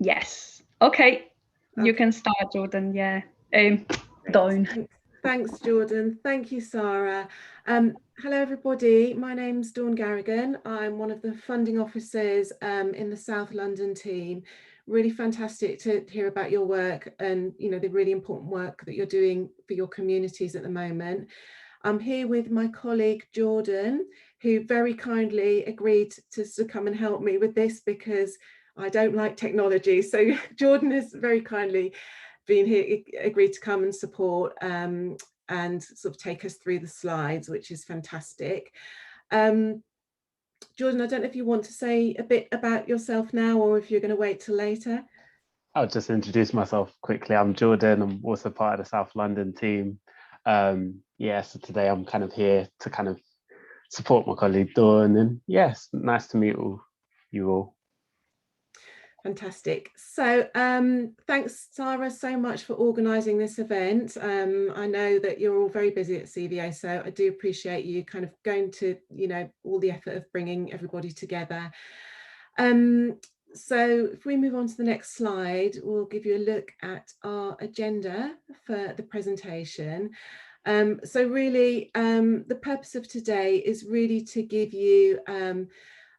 Yes. Okay. You Okay, can start, Jordan. Yeah. great. Dawn. Thanks, Jordan. Thank you, Sarah. Hello, everybody. My name's Dawn Garrigan. I'm one of the funding officers in the South London team. Really fantastic to hear about your work and, you know, the really important work that you're doing for your communities at the moment. I'm here with my colleague, Jordan, who very kindly agreed to come and help me with this because I don't like technology. So Jordan has very kindly been here, agreed to come and support and sort of take us through the slides, which is fantastic. Jordan, I don't know if you want to say a bit about yourself now or if you're going to wait till later. I'll just introduce myself quickly. I'm Jordan. I'm also part of the South London team. Yeah, so today I'm kind of here to kind of support my colleague Dawn. And yes, nice to meet you all. Fantastic. So thanks, Sarah, so much for organising this event. I know that you're all very busy at CVA, so I do appreciate you kind of going to, you know, all the effort of bringing everybody together. So if we move on to the next slide, we'll give you a look at our agenda for the presentation. So really, the purpose of today is really to give you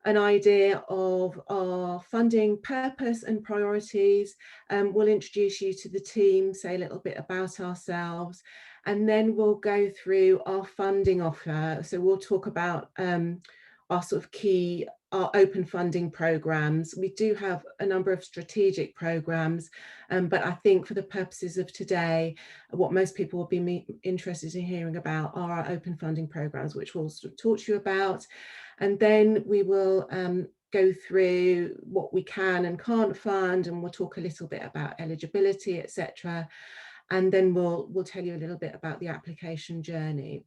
an idea of our funding purpose and priorities. We'll introduce you to the team, say a little bit about ourselves, and then we'll go through our funding offer. So we'll talk about our sort of key, our open funding programs. We do have a number of strategic programs, but I think for the purposes of today, what most people will be interested in hearing about are our open funding programs, which we'll sort of talk to you about. And then we will go through what we can and can't fund, and we'll talk a little bit about eligibility, etc. And then we'll tell you a little bit about the application journey.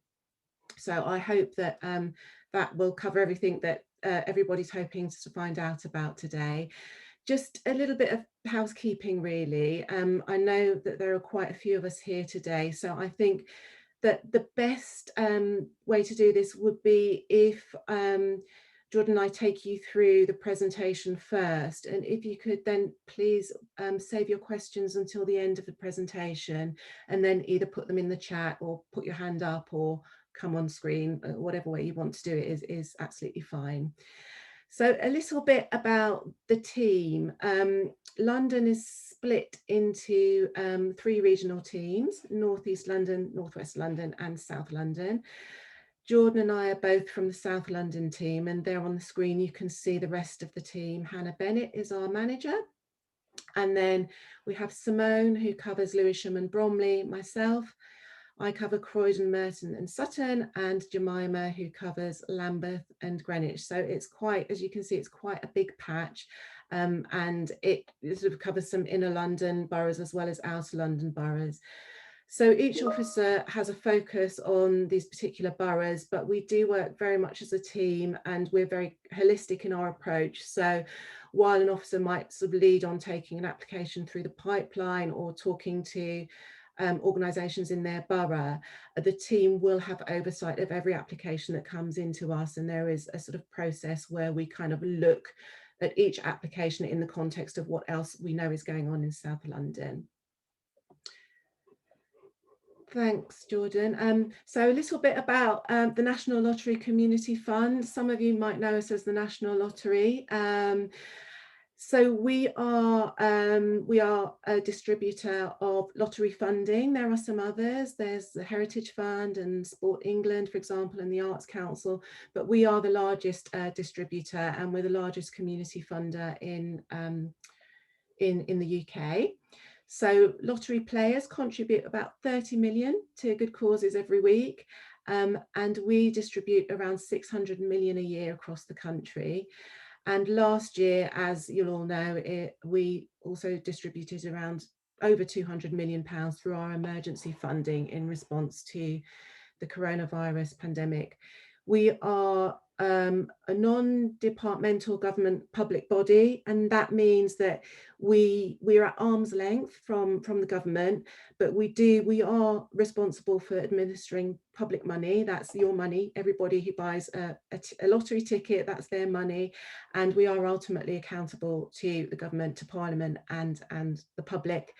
So I hope that that will cover everything that everybody's hoping to find out about today. Just a little bit of housekeeping, really. I know that there are quite a few of us here today, so I think that the best way to do this would be if Jordan and I take you through the presentation first, and if you could then please save your questions until the end of the presentation and then either put them in the chat or put your hand up or come on screen, whatever way you want to do it is absolutely fine. So a little bit about the team. London is split into 3 regional teams: North East London, North West London and South London. Jordan and I are both from the South London team, and there on the screen you can see the rest of the team. Hannah Bennett is our manager. And then we have Simone, who covers Lewisham and Bromley, myself. I cover Croydon, Merton and Sutton, and Jemima, who covers Lambeth and Greenwich. So it's quite, as you can see, it's quite a big patch, and it sort of covers some inner London boroughs as well as outer London boroughs. So each officer has a focus on these particular boroughs, but we do work very much as a team and we're very holistic in our approach. So while an officer might sort of lead on taking an application through the pipeline or talking to organisations in their borough, the team will have oversight of every application that comes into us, and there is a sort of process where we kind of look at each application in the context of what else we know is going on in South London. Thanks, Jordan. So a little bit about the National Lottery Community Fund. Some of you might know us as the National Lottery. So we are a distributor of lottery funding. There are some others. There's the Heritage Fund and Sport England, for example, and the Arts Council. But we are the largest distributor, and we're the largest community funder in the UK. So lottery players contribute about 30 million to good causes every week, and we distribute around 600 million a year across the country. And last year, as you'll all know, we also distributed around over £200 million through our emergency funding in response to the coronavirus pandemic. We are a non-departmental government public body, and that means that we're at arm's length from the government, but we are responsible for administering public money. That's your money. Everybody who buys a lottery ticket, that's their money, and we are ultimately accountable to the government, to Parliament, and the public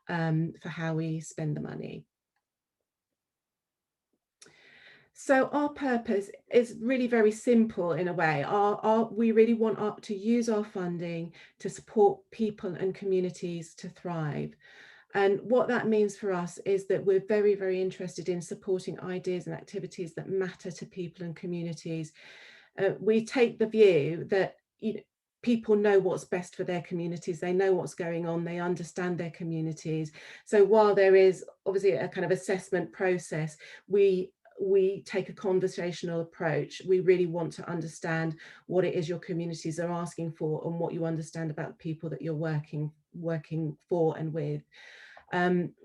for how we spend the money. So our purpose is really very simple in a way. We really want to use our funding to support people and communities to thrive. And what that means for us is that we're very, very interested in supporting ideas and activities that matter to people and communities. We take the view that people know what's best for their communities, they know what's going on, they understand their communities. So while there is obviously a kind of assessment process, we take a conversational approach. We really want to understand what it is your communities are asking for and what you understand about the people that you're working for and with.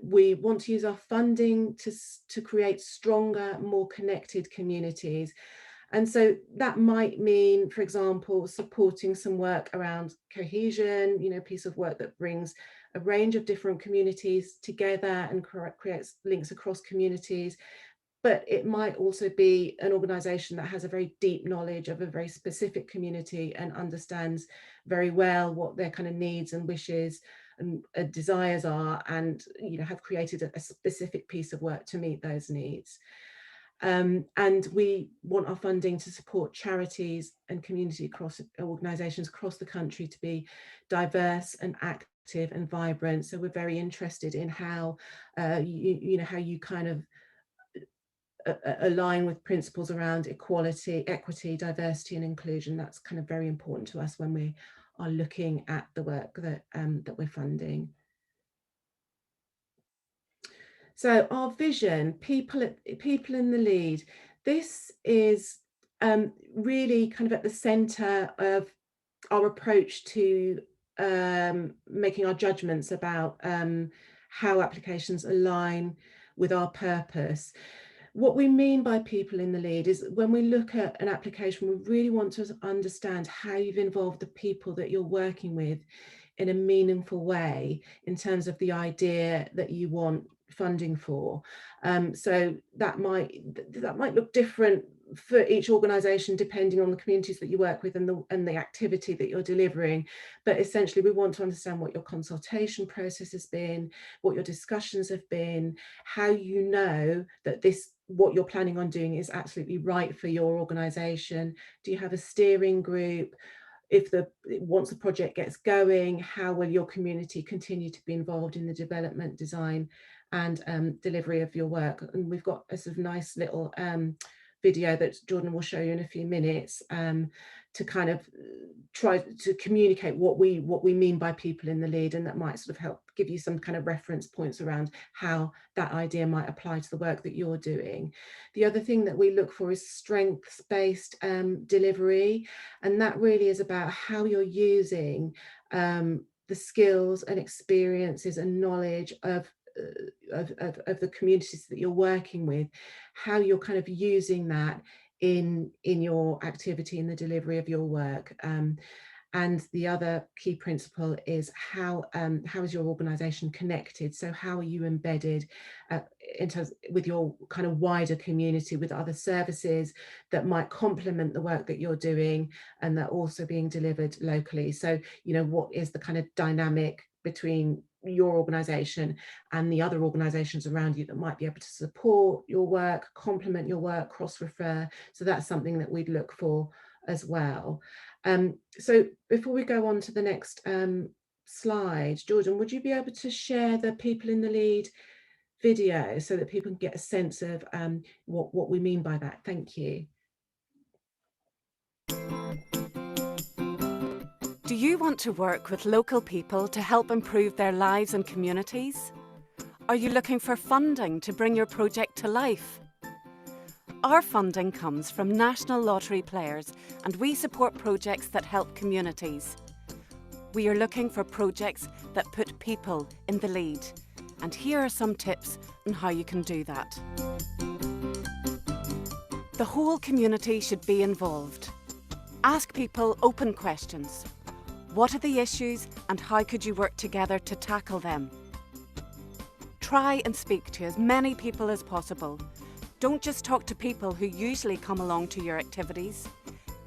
We want to use our funding to create stronger, more connected communities. And so that might mean, for example, supporting some work around cohesion, a piece of work that brings a range of different communities together and creates links across communities. But it might also be an organisation that has a very deep knowledge of a very specific community and understands very well what their kind of needs and wishes and desires are, and have created a specific piece of work to meet those needs. And we want our funding to support charities and community organisations across the country to be diverse and active and vibrant. So we're very interested in how how you kind of align with principles around equality, equity, diversity and inclusion. That's kind of very important to us when we are looking at the work that we're funding. So our vision, people in the lead, this is really kind of at the centre of our approach to making our judgments about how applications align with our purpose. What we mean by people in the lead is when we look at an application, we really want to understand how you've involved the people that you're working with in a meaningful way in terms of the idea that you want funding for. So that might look different for each organisation depending on the communities that you work with and the activity that you're delivering. But essentially we want to understand what your consultation process has been, what your discussions have been, how you know that what you're planning on doing is absolutely right for your organisation. Do you have a steering group? Once the project gets going, how will your community continue to be involved in the development, design and delivery of your work? And we've got a sort of nice little video that Jordan will show you in a few minutes to kind of try to communicate what we mean by people in the lead, and that might sort of help give you some kind of reference points around how that idea might apply to the work that you're doing. The other thing that we look for is strengths-based delivery, and that really is about how you're using the skills and experiences and knowledge of the communities that you're working with, how you're kind of using that in your activity, in the delivery of your work. And the other key principle is how is your organisation connected? So how are you embedded in terms with your kind of wider community, with other services that might complement the work that you're doing and that are also being delivered locally? So, what is the kind of dynamic between your organisation and the other organisations around you that might be able to support your work, complement your work, cross-refer? So that's something that we'd look for as well. So before we go on to the next slide, Jordan, would you be able to share the people in the lead video so that people can get a sense of what we mean by that? Thank you. Do you want to work with local people to help improve their lives and communities? Are you looking for funding to bring your project to life? Our funding comes from national lottery players, and we support projects that help communities. We are looking for projects that put people in the lead, and here are some tips on how you can do that. The whole community should be involved. Ask people open questions. What are the issues and how could you work together to tackle them? Try and speak to as many people as possible. Don't just talk to people who usually come along to your activities.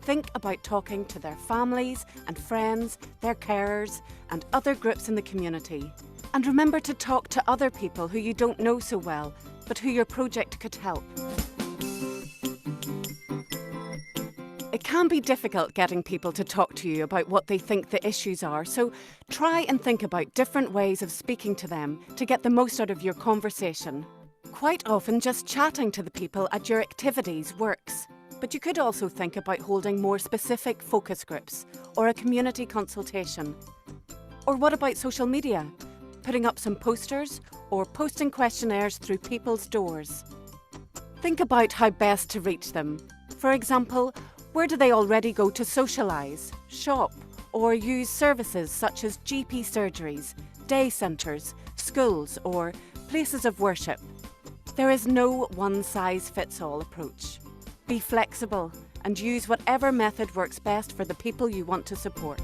Think about talking to their families and friends, their carers, and other groups in the community. And remember to talk to other people who you don't know so well, but who your project could help. It can be difficult getting people to talk to you about what they think the issues are, so try and think about different ways of speaking to them to get the most out of your conversation. Quite often, just chatting to the people at your activities works, but you could also think about holding more specific focus groups or a community consultation. Or what about social media? Putting up some posters or posting questionnaires through people's doors. Think about how best to reach them. For example, where do they already go to socialise, shop, or use services such as GP surgeries, day centres, schools, or places of worship? There is no one-size-fits-all approach. Be flexible and use whatever method works best for the people you want to support.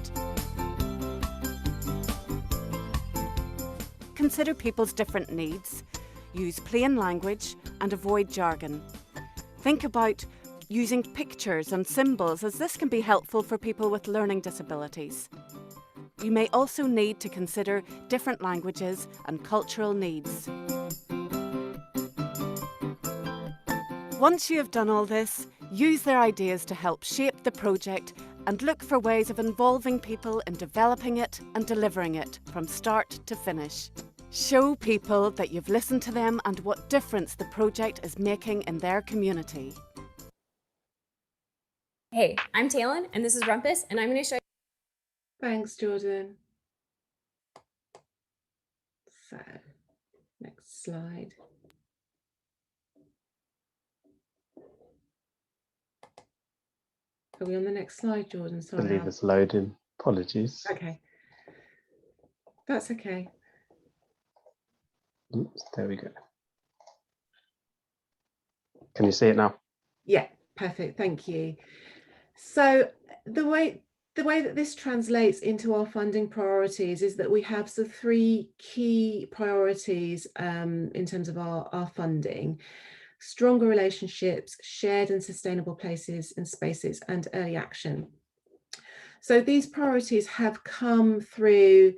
Consider people's different needs, use plain language and avoid jargon. Think about using pictures and symbols, as this can be helpful for people with learning disabilities. You may also need to consider different languages and cultural needs. Once you have done all this, use their ideas to help shape the project and look for ways of involving people in developing it and delivering it from start to finish. Show people that you've listened to them and what difference the project is making in their community. Hey, I'm Talon, and this is Rumpus, and I'm going to show you. Thanks, Jordan. So, next slide. Are we on the next slide, Jordan? I Sorry. believe it's loading. Apologies. Okay. That's okay. Oops, there we go. Can you see it now? Yeah, perfect. Thank you. So the way that this translates into our funding priorities is that we have the three key priorities in terms of our funding: stronger relationships, shared and sustainable places and spaces, and early action. So these priorities have come through.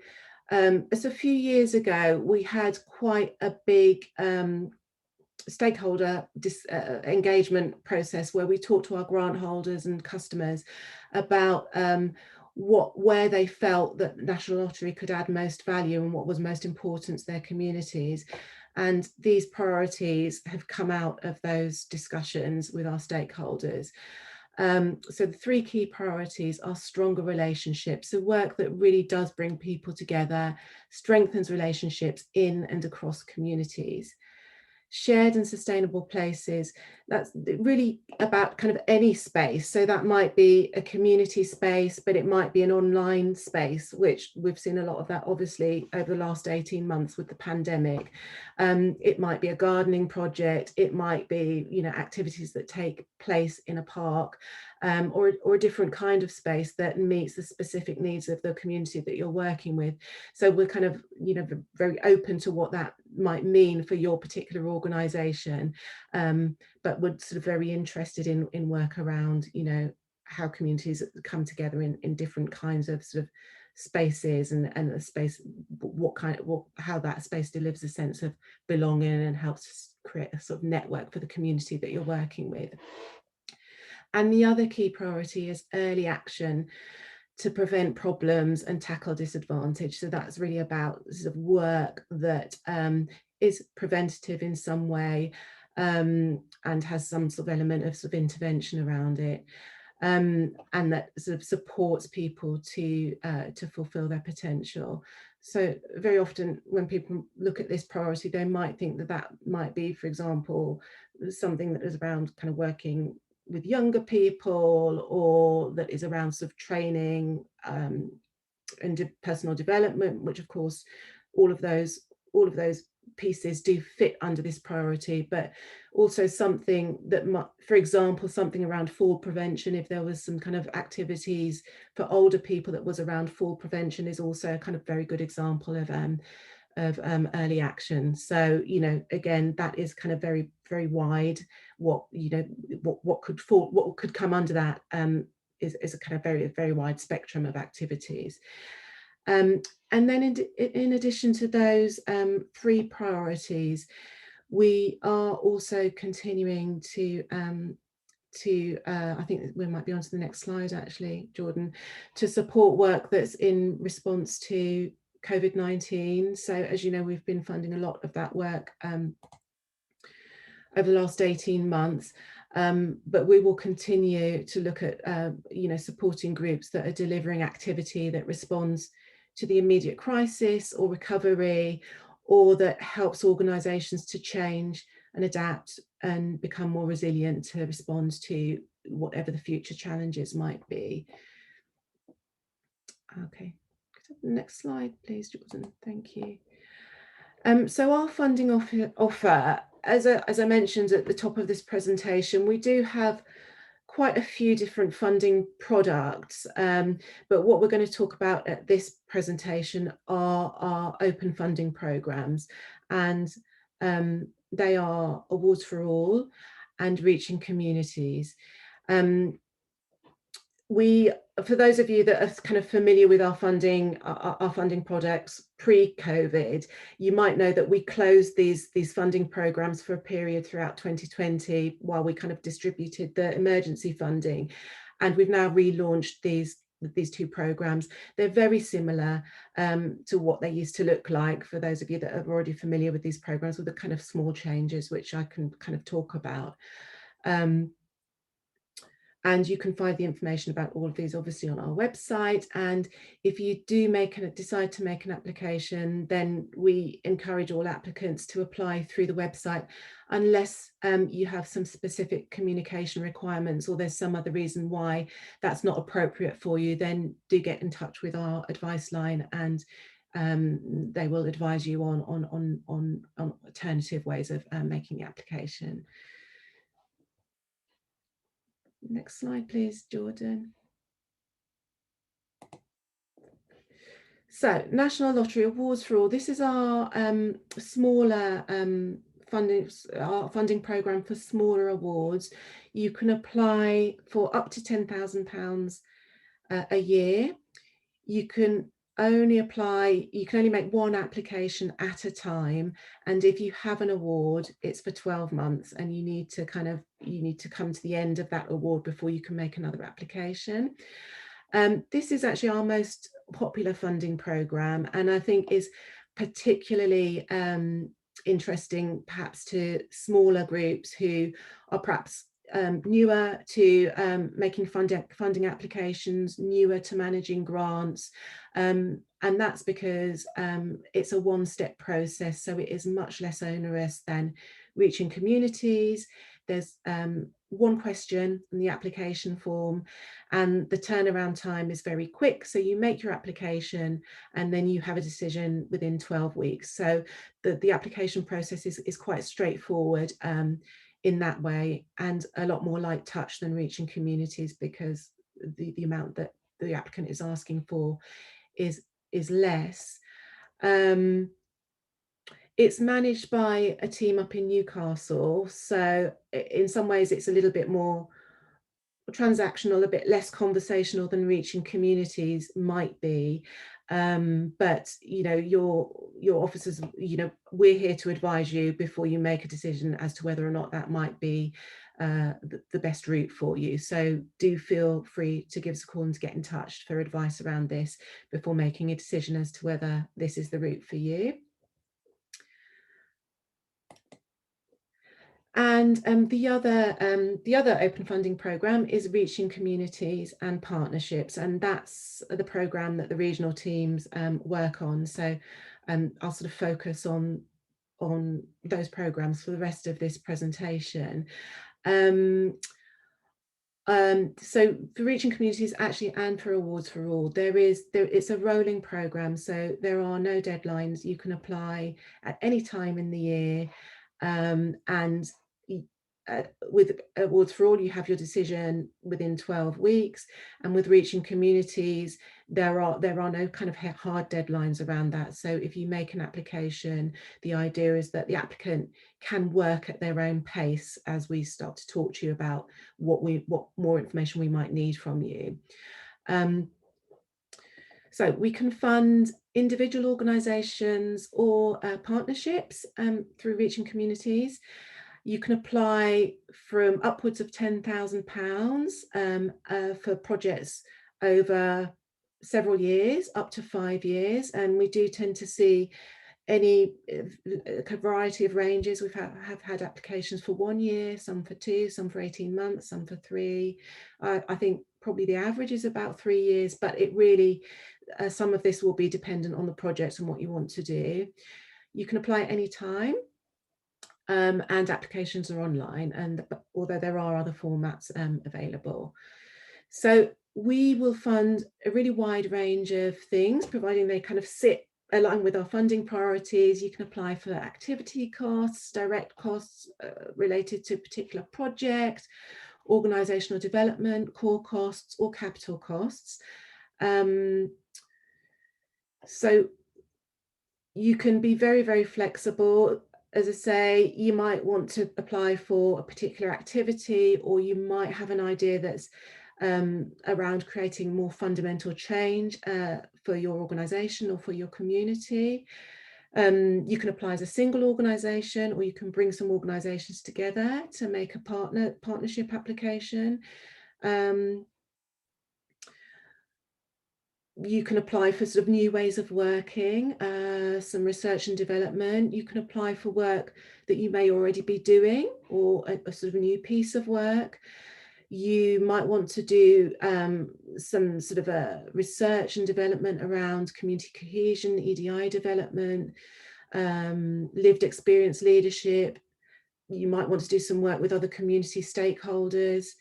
So a few years ago, we had quite a big stakeholder engagement process where we talked to our grant holders and customers about where they felt that National Lottery could add most value and what was most important to their communities. And these priorities have come out of those discussions with our stakeholders. So the three key priorities are stronger relationships, so work that really does bring people together, strengthens relationships in and across communities. Shared and sustainable places, that's really about kind of any space. So that might be a community space, but it might be an online space, which we've seen a lot of that obviously over the last 18 months with the pandemic. It might be a gardening project, it might be, you know, activities that take place in a park, or a different kind of space that meets the specific needs of the community that you're working with. So we're kind of, you know, very open to what that might mean for your particular organisation, but we're sort of very interested in work around, you know, how communities come together in different kinds of sort of spaces, and a space, how that space delivers a sense of belonging and helps create a sort of network for the community that you're working with. And the other key priority is early action to prevent problems and tackle disadvantage. So that's really about sort of work that is preventative in some way, and has some sort of element of sort of intervention around it, and that sort of supports people to fulfill their potential. So very often when people look at this priority, they might think that that might be, for example, something that is around kind of working with younger people, or that is around sort of training and personal development, which of course all of those pieces do fit under this priority, but also something that might, for example, something around fall prevention, if there was some kind of activities for older people that was around fall prevention, is also a kind of very good example of early action. So, you know, again, that is kind of very, very wide. What, you know, what could come under that is a kind of very, very wide spectrum of activities. And then in addition to those 3 priorities, we are also continuing to I think we might be on to the next slide actually, Jordan, to support work that's in response to COVID-19. So as you know, we've been funding a lot of that work over the last 18 months. But we will continue to look at you know, supporting groups that are delivering activity that responds to the immediate crisis or recovery, or that helps organisations to change and adapt and become more resilient to respond to whatever the future challenges might be. Okay, next slide please, Jordan. Thank you. So our funding offer, as I mentioned at the top of this presentation, we do have quite a few different funding products, but what we're going to talk about at this presentation are our open funding programs, and they are Awards for All and Reaching Communities. For those of you that are kind of familiar with our funding products pre-COVID, you might know that we closed these funding programs for a period throughout 2020 while we kind of distributed the emergency funding, and we've now relaunched these 2 programs. They're very similar to what they used to look like, for those of you that are already familiar with these programs, with the kind of small changes which I can kind of talk about. And you can find the information about all of these obviously on our website. And if you do decide to make an application, then we encourage all applicants to apply through the website, unless you have some specific communication requirements or there's some other reason why that's not appropriate for you. Then do get in touch with our advice line, and they will advise you on alternative ways of making the application. Next slide, please, Jordan. So, National Lottery Awards for All. This is our smaller funding programme for smaller awards. You can apply for up to £10,000 a year. You can only make 1 application at a time, and if you have an award, it's for 12 months, and you need to come to the end of that award before you can make another application. This is actually our most popular funding programme, and I think is particularly interesting perhaps to smaller groups who are perhaps newer to making funding applications, newer to managing grants, and that's because it's a 1-step process, so it is much less onerous than Reaching Communities. There's 1 question in the application form, and the turnaround time is very quick, so you make your application and then you have a decision within 12 weeks. So the application process is quite straightforward in that way, and a lot more light touch than Reaching Communities, because the amount that the applicant is asking for is less. It's managed by a team up in Newcastle, so in some ways it's a little bit more transactional, a bit less conversational than Reaching Communities might be, but you know, your officers, you know, we're here to advise you before you make a decision as to whether or not that might be the best route for you. So do feel free to give us a call and to get in touch for advice around this before making a decision as to whether this is the route for you. And the other open funding programme is Reaching Communities and Partnerships, and that's the programme that the regional teams work on. So I'll sort of focus on those programmes for the rest of this presentation. So for reaching communities actually, and for Awards for All, it's a rolling programme, so there are no deadlines. You can apply at any time in the year, and with Awards for All, you have your decision within 12 weeks, and with Reaching Communities, there are no kind of hard deadlines around that. So if you make an application, the idea is that the applicant can work at their own pace as we start to talk to you about what more information we might need from you. So we can fund individual organisations or partnerships through Reaching Communities. You can apply from upwards of £10,000 for projects over several years, up to 5 years, and we do tend to see a variety of ranges. We have had applications for 1 year, some for 2, some for 18 months, some for 3. I think probably the average is about 3 years, but it really, some of this will be dependent on the project and what you want to do. You can apply at any time. And applications are online, and although there are other formats available. So we will fund a really wide range of things, providing they kind of sit along with our funding priorities. You can apply for activity costs, direct costs related to a particular project, organisational development, core costs, or capital costs. So you can be very, very flexible. As I say, you might want to apply for a particular activity, or you might have an idea that's around creating more fundamental change for your organisation or for your community. You can apply as a single organisation, or you can bring some organisations together to make a partnership application. You can apply for sort of new ways of working, some research and development. You can apply for work that you may already be doing, or a sort of a new piece of work. You might want to do some sort of a research and development around community cohesion, EDI development, lived experience leadership. You might want to do some work with other community stakeholders,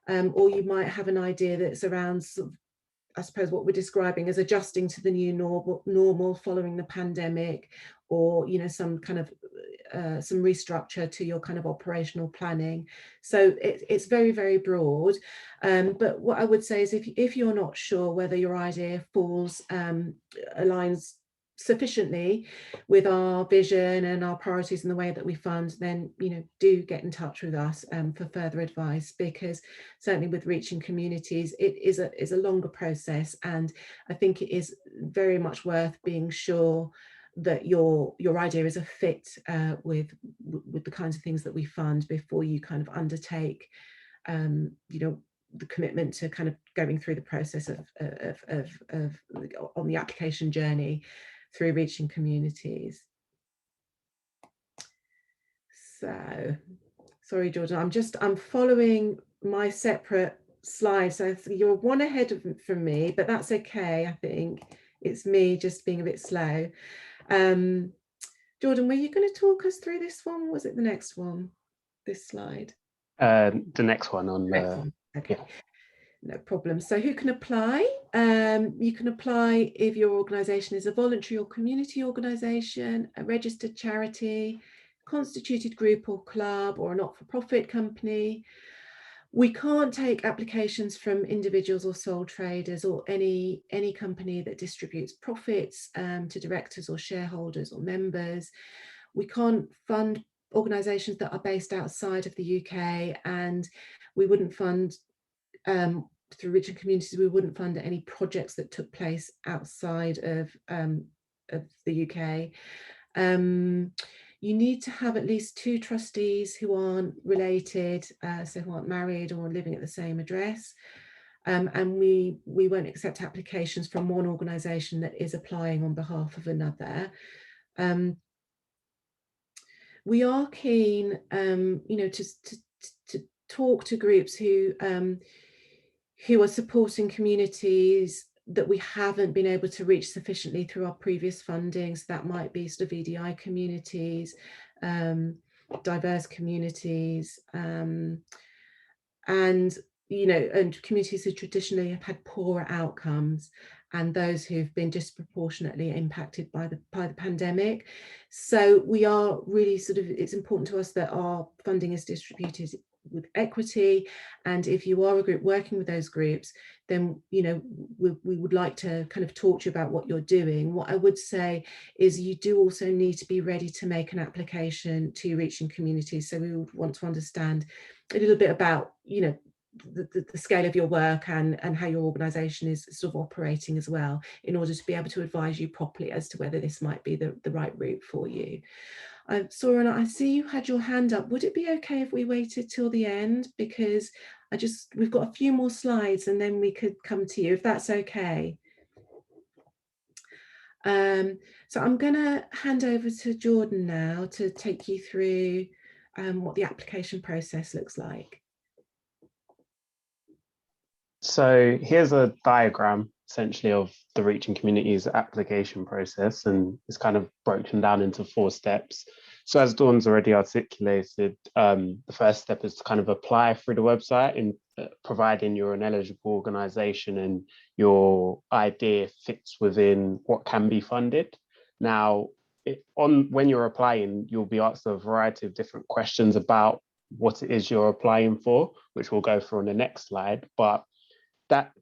or you might have an idea that's around sort of, I suppose, what we're describing as adjusting to the new normal following the pandemic, or some kind of some restructure to your kind of operational planning. So it's very, very broad. But what I would say is, if you're not sure whether your idea aligns sufficiently with our vision and our priorities and the way that we fund, then do get in touch with us for further advice, because certainly with Reaching Communities, it is a longer process, and I think it is very much worth being sure that your idea is a fit with the kinds of things that we fund before you kind of undertake the commitment to kind of going through the process of on the application journey through Reaching Communities. So, sorry, Jordan, I'm following my separate slides, so you're one ahead from me, but that's okay. I think it's me just being a bit slow. Jordan, were you going to talk us through this one? Was it the next one, this slide? The next one on the... Okay. Yeah. No problem. So who can apply? You can apply if your organisation is a voluntary or community organisation, a registered charity, constituted group or club, or a not-for-profit company. We can't take applications from individuals or sole traders, or any company that distributes profits to directors or shareholders or members. We can't fund organisations that are based outside of the UK, and we wouldn't fund through Reaching Communities, we wouldn't fund any projects that took place outside of the UK. You need to have at least 2 trustees who aren't related, so who aren't married or living at the same address. And we won't accept applications from one organisation that is applying on behalf of another. We are keen, to talk to groups who are supporting communities that we haven't been able to reach sufficiently through our previous funding. So that might be sort of EDI communities, diverse communities, and and communities who traditionally have had poorer outcomes, and those who've been disproportionately impacted by the pandemic. So we are really it's important to us that our funding is distributed with equity, and if you are a group working with those groups, then we would like to kind of talk to you about what you're doing. What I would say is you do also need to be ready to make an application to reaching communities. So we would want to understand a little bit about the scale of your work and how your organisation is sort of operating as well, in order to be able to advise you properly as to whether this might be the right route for you. Soren, I see you had your hand up. Would it be okay if we waited till the end, because we've got a few more slides and then we could come to you, if that's okay? So I'm going to hand over to Jordan now to take you through what the application process looks like. So here's a diagram essentially of the Reaching Communities application process, and it's kind of broken down into 4 steps. So as Dawn's already articulated, the first step is to kind of apply through the website, and providing you're an eligible organisation and your idea fits within what can be funded. Now, when you're applying, you'll be asked a variety of different questions about what it is you're applying for, which we'll go through on the next slide. But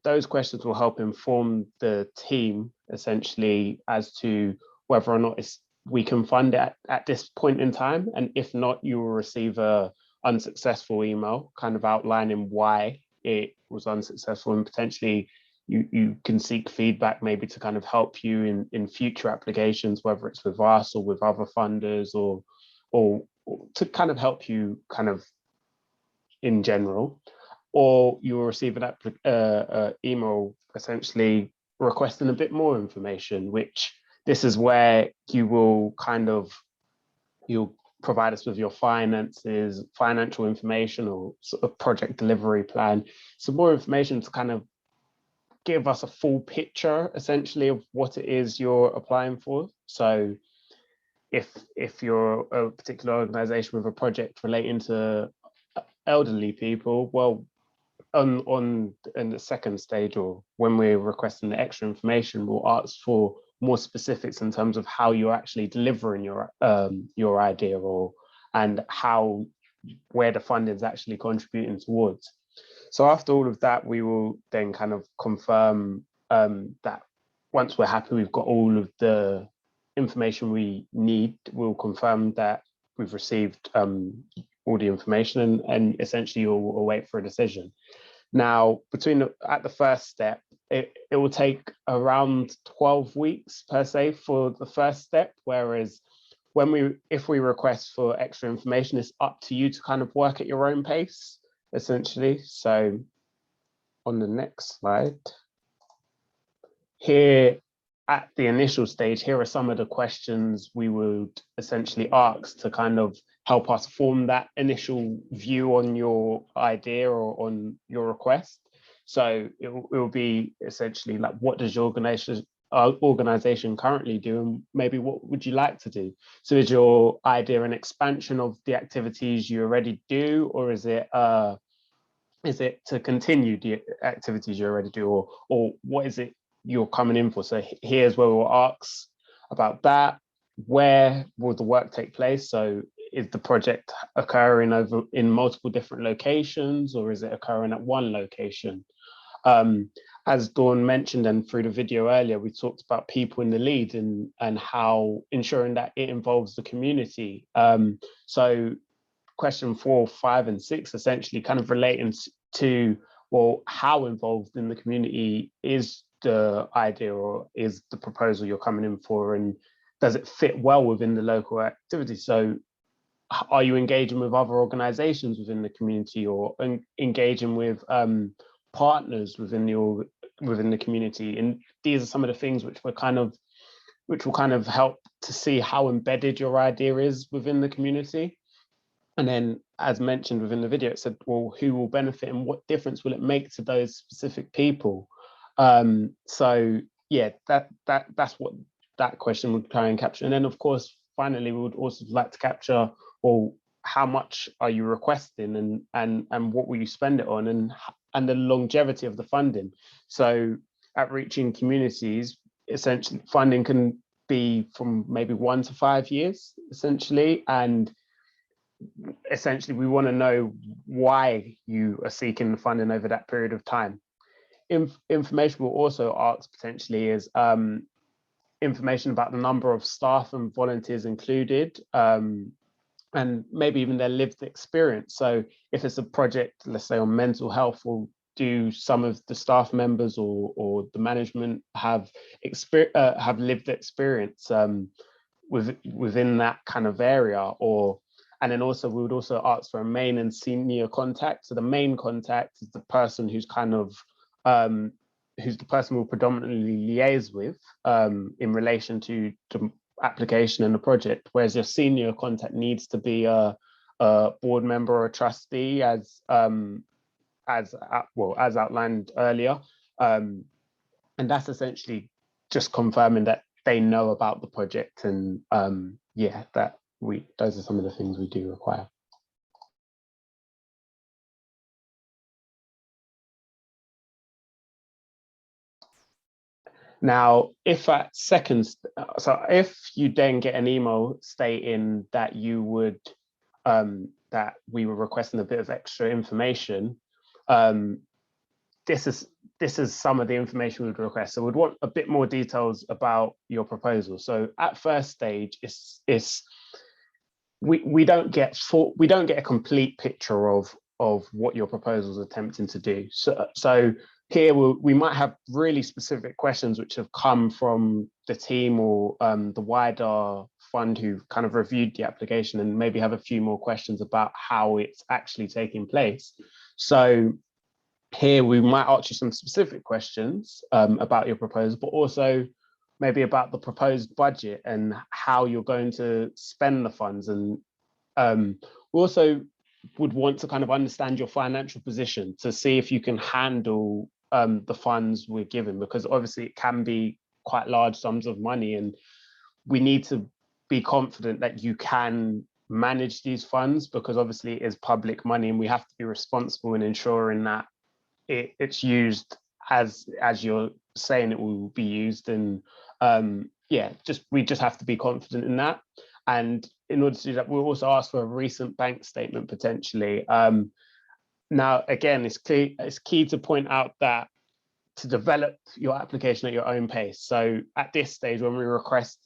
those questions will help inform the team essentially as to whether or not we can fund it at this point in time. And if not, you will receive a unsuccessful email kind of outlining why it was unsuccessful, and potentially you can seek feedback maybe to kind of help you in future applications, whether it's with us or with other funders, or to kind of help you kind of in general. Or you will receive an email essentially requesting a bit more information, which this is where you'll provide us with your finances, financial information, or sort of project delivery plan. Some more information to kind of give us a full picture essentially of what it is you're applying for. So if you're a particular organization with a project relating to elderly people, well, in the second stage, or when we're requesting the extra information, we'll ask for more specifics in terms of how you're actually delivering your idea, and where the funding is actually contributing towards. So after all of that, we will then kind of confirm that once we're happy we've got all of the information we need, we'll confirm that we've received all the information, and essentially you'll await for a decision. Now, at the first step, it will take around 12 weeks per se for the first step, whereas if we request for extra information, it's up to you to kind of work at your own pace, essentially. So on the next slide, here at the initial stage, here are some of the questions we would essentially ask to kind of help us form that initial view on your idea or on your request. So it will be essentially like, what does your organization currently do, and maybe what would you like to do? So is your idea an expansion of the activities you already do, or is it to continue the activities you already do, or what is it you're coming in for? So here's where we'll ask about that. Where will the work take place? So is the project occurring in multiple different locations, or is it occurring at one location? As Dawn mentioned, and through the video earlier, we talked about people in the lead and how ensuring that it involves the community. So question 4, 5, and 6 essentially kind of relating to, well, how involved in the community is the idea or is the proposal you're coming in for, and does it fit well within the local activity? So are you engaging with other organizations within the community, or engaging with partners within the community? And these are some of the things which will kind of help to see how embedded your idea is within the community. And then, as mentioned within the video, it said, well, who will benefit and what difference will it make to those specific people? So yeah, that's what that question would try and capture. And then, of course, finally, we would also like to capture, well, how much are you requesting, and what will you spend it on, and the longevity of the funding. So at Reaching Communities, essentially funding can be from maybe 1 to 5 years, essentially. And essentially, we want to know why you are seeking funding over that period of time. Information we'll also ask potentially is information about the number of staff and volunteers included, and maybe even their lived experience. So if it's a project, let's say on mental health, we'll do some of the staff members or the management have lived experience within that kind of area, and then also we would also ask for a main and senior contact. So the main contact is the person who's kind of who's the person we'll predominantly liaise with in relation to application and the project, whereas your senior contact needs to be a board member or a trustee, as outlined earlier, and that's essentially just confirming that they know about the project, and those are some of the things we do require. Now, if you then get an email stating that you would, that we were requesting a bit of extra information, this is some of the information we would request. So we'd want a bit more details about your proposal. So at first stage, we don't get a complete picture of what your proposal is attempting to do. So here we might have really specific questions which have come from the team or the wider fund who kind of reviewed the application, and maybe have a few more questions about how it's actually taking place. So here we might ask you some specific questions about your proposal, but also maybe about the proposed budget and how you're going to spend the funds. And we also would want to kind of understand your financial position to see if you can handle the funds we're given, because obviously it can be quite large sums of money, and we need to be confident that you can manage these funds, because obviously it is public money and we have to be responsible in ensuring that it's used as you're saying it will be used. And we just have to be confident in that. And in order to do that, we'll also ask for a recent bank statement potentially. Now, again, it's key to point out that to develop your application at your own pace. So at this stage, when we request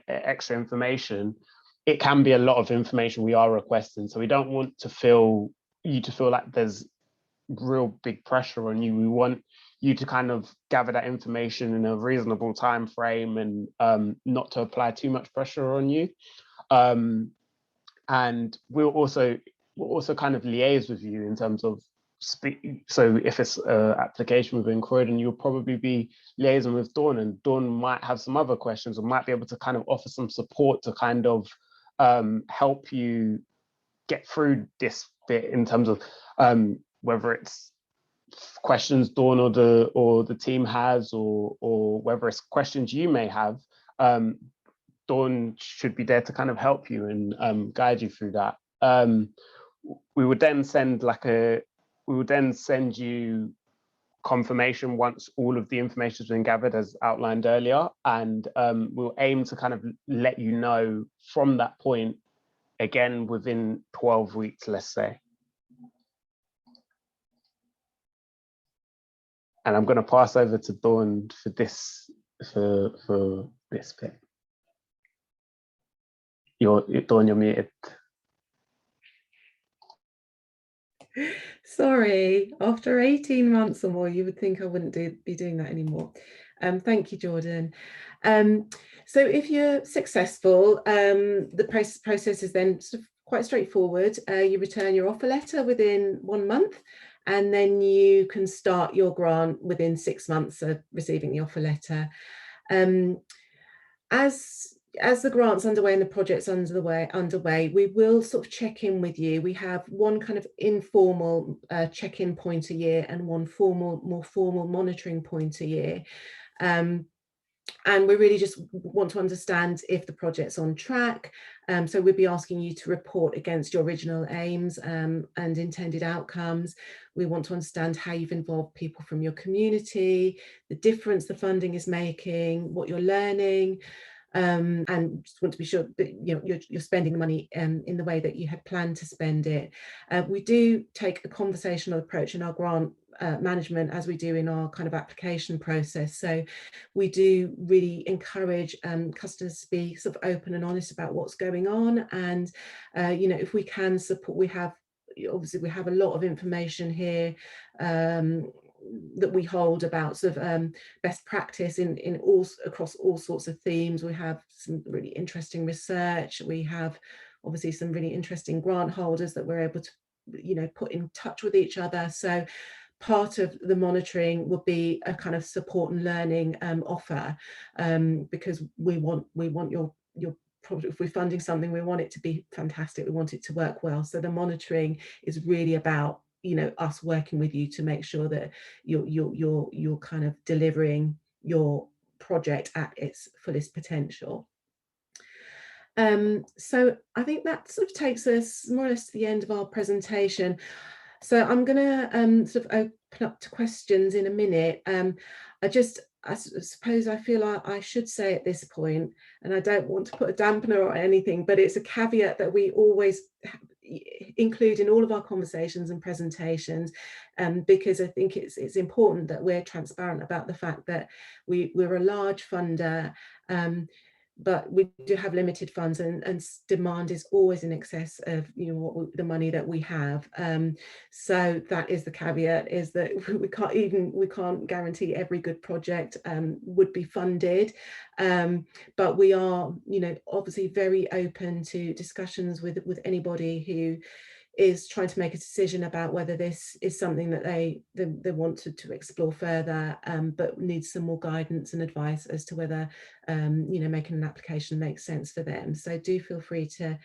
extra information, it can be a lot of information we are requesting. So we don't want you to feel like there's real big pressure on you. We want you to kind of gather that information in a reasonable time frame, and not to apply too much pressure on you. And we'll also kind of liaise with you in terms of so if it's an application within Croydon, you'll probably be liaising with Dawn, and Dawn might have some other questions or might be able to kind of offer some support to kind of help you get through this bit in terms of whether it's questions Dawn or the team has, or whether it's questions you may have. Dawn should be there to kind of help you and guide you through that. We would then send you confirmation once all of the information has been gathered, as outlined earlier, and we'll aim to kind of let you know from that point, again, within 12 weeks, let's say. And I'm going to pass over to Dawn for this bit. Dawn, you're muted. Sorry, after 18 months or more, you would think I wouldn't be doing that anymore. Thank you, Jordan. So if you're successful, the process is then sort of quite straightforward. You return your offer letter within 1 month, and then you can start your grant within 6 months of receiving the offer letter. As the grant's underway and the project's underway, we will sort of check in with you. We have one kind of informal check-in point a year and one more formal monitoring point a year. And we really just want to understand if the project's on track. So we'll be asking you to report against your original aims and intended outcomes. We want to understand how you've involved people from your community, the difference the funding is making, what you're learning, and just want to be sure that you're spending the money in the way that you had planned to spend it. We do take a conversational approach in our grant management, as we do in our kind of application process. So we do really encourage customers to be sort of open and honest about what's going on, and if we can support, we have a lot of information here that we hold about sort of best practice across all sorts of themes. We have some really interesting research. We have obviously some really interesting grant holders that we're able to put in touch with each other. So part of the monitoring will be a kind of support and learning offer, because we want your project. If we're funding something, we want it to be fantastic, we want it to work well. So the monitoring is really about us working with you to make sure that you're kind of delivering your project at its fullest potential. So I think that sort of takes us more or less to the end of our presentation. So I'm going to sort of open up to questions in a minute. I suppose I feel I should say at this point, and I don't want to put a dampener or anything, but it's a caveat that we always include in all of our conversations and presentations, because I think it's important that we're transparent about the fact that we're a large funder, but we do have limited funds, and demand is always in excess of the money that we have. So that is the caveat, is that we can't guarantee every good project would be funded, but we are obviously very open to discussions with anybody who is trying to make a decision about whether this is something that they want to explore further, but needs some more guidance and advice as to whether making an application makes sense for them. So do feel free to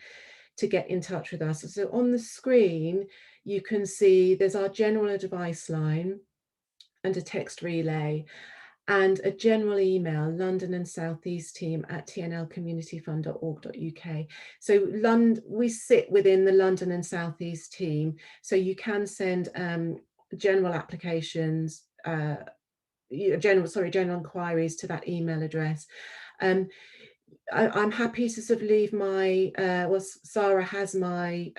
get in touch with us. So on the screen you can see there's our general advice line and a text relay, and a general email, London and South East team at tnlcommunityfund.org.uk. So we sit within the London and South East team, so you can send general applications, general inquiries to that email address. I'm happy to sort of leave my, Sarah has my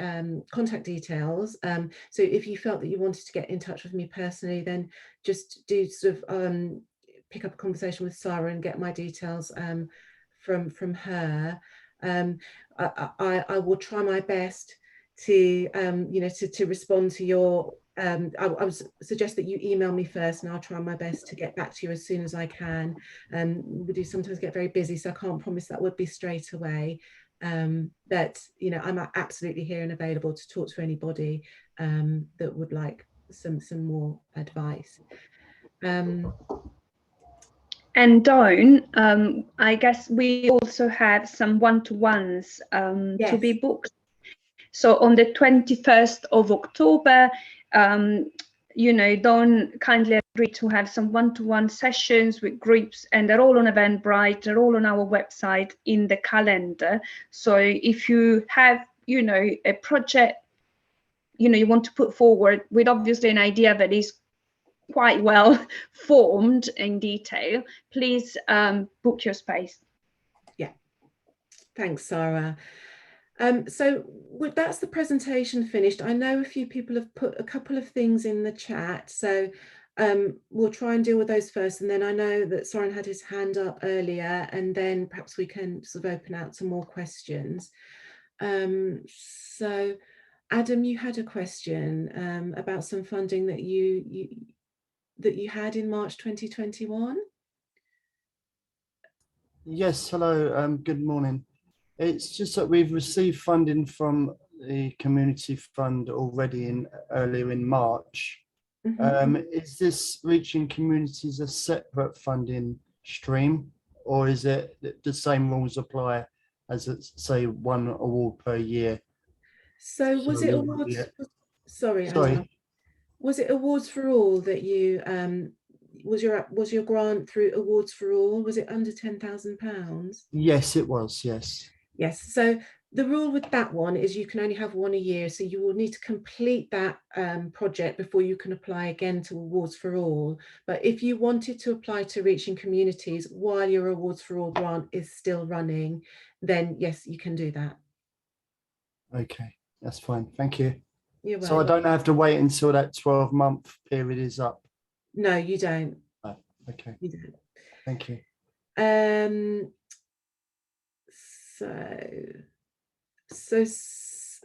contact details. So if you felt that you wanted to get in touch with me personally, then just do sort of pick up a conversation with Sarah and get my details from her. I will try my best to to respond to your I would suggest that you email me first, and I'll try my best to get back to you as soon as I can. We do sometimes get very busy, so I can't promise that would be straight away, but I'm absolutely here and available to talk to anybody that would like some more advice. And Dawn, I guess we also have some one-to-ones Yes. to be booked. So on the 21st of October, Dawn kindly agreed to have some one-to-one sessions with groups, and they're all on Eventbrite, they're all on our website in the calendar. So if you have, a project, you want to put forward with obviously an idea that is quite well formed in detail, please book your space. Yeah, thanks, Sarah. So that's the presentation finished. I know a few people have put a couple of things in the chat, so we'll try and deal with those first, and then I know that Soren had his hand up earlier, and then perhaps we can sort of open out some more questions. So Adam, you had a question about some funding that you had in March 2021. Yes, hello, good morning. It's just that we've received funding from the community fund already earlier in March. Mm-hmm. Is this reaching communities a separate funding stream, or is it the same rules apply as say one award per year? So was it awards? Yeah. Sorry. Was it awards for all that you was your grant through Awards for All? Was it under £10,000? Yes, it was. Yes. Yes. So the rule with that one is you can only have one a year. So you will need to complete that project before you can apply again to Awards for All. But if you wanted to apply to Reaching Communities while your Awards for All grant is still running, then yes, you can do that. Okay, that's fine. Thank you. You're So I welcome. don't have to wait until that 12-month period is up. No, you don't. Oh, okay. You don't. Thank you. So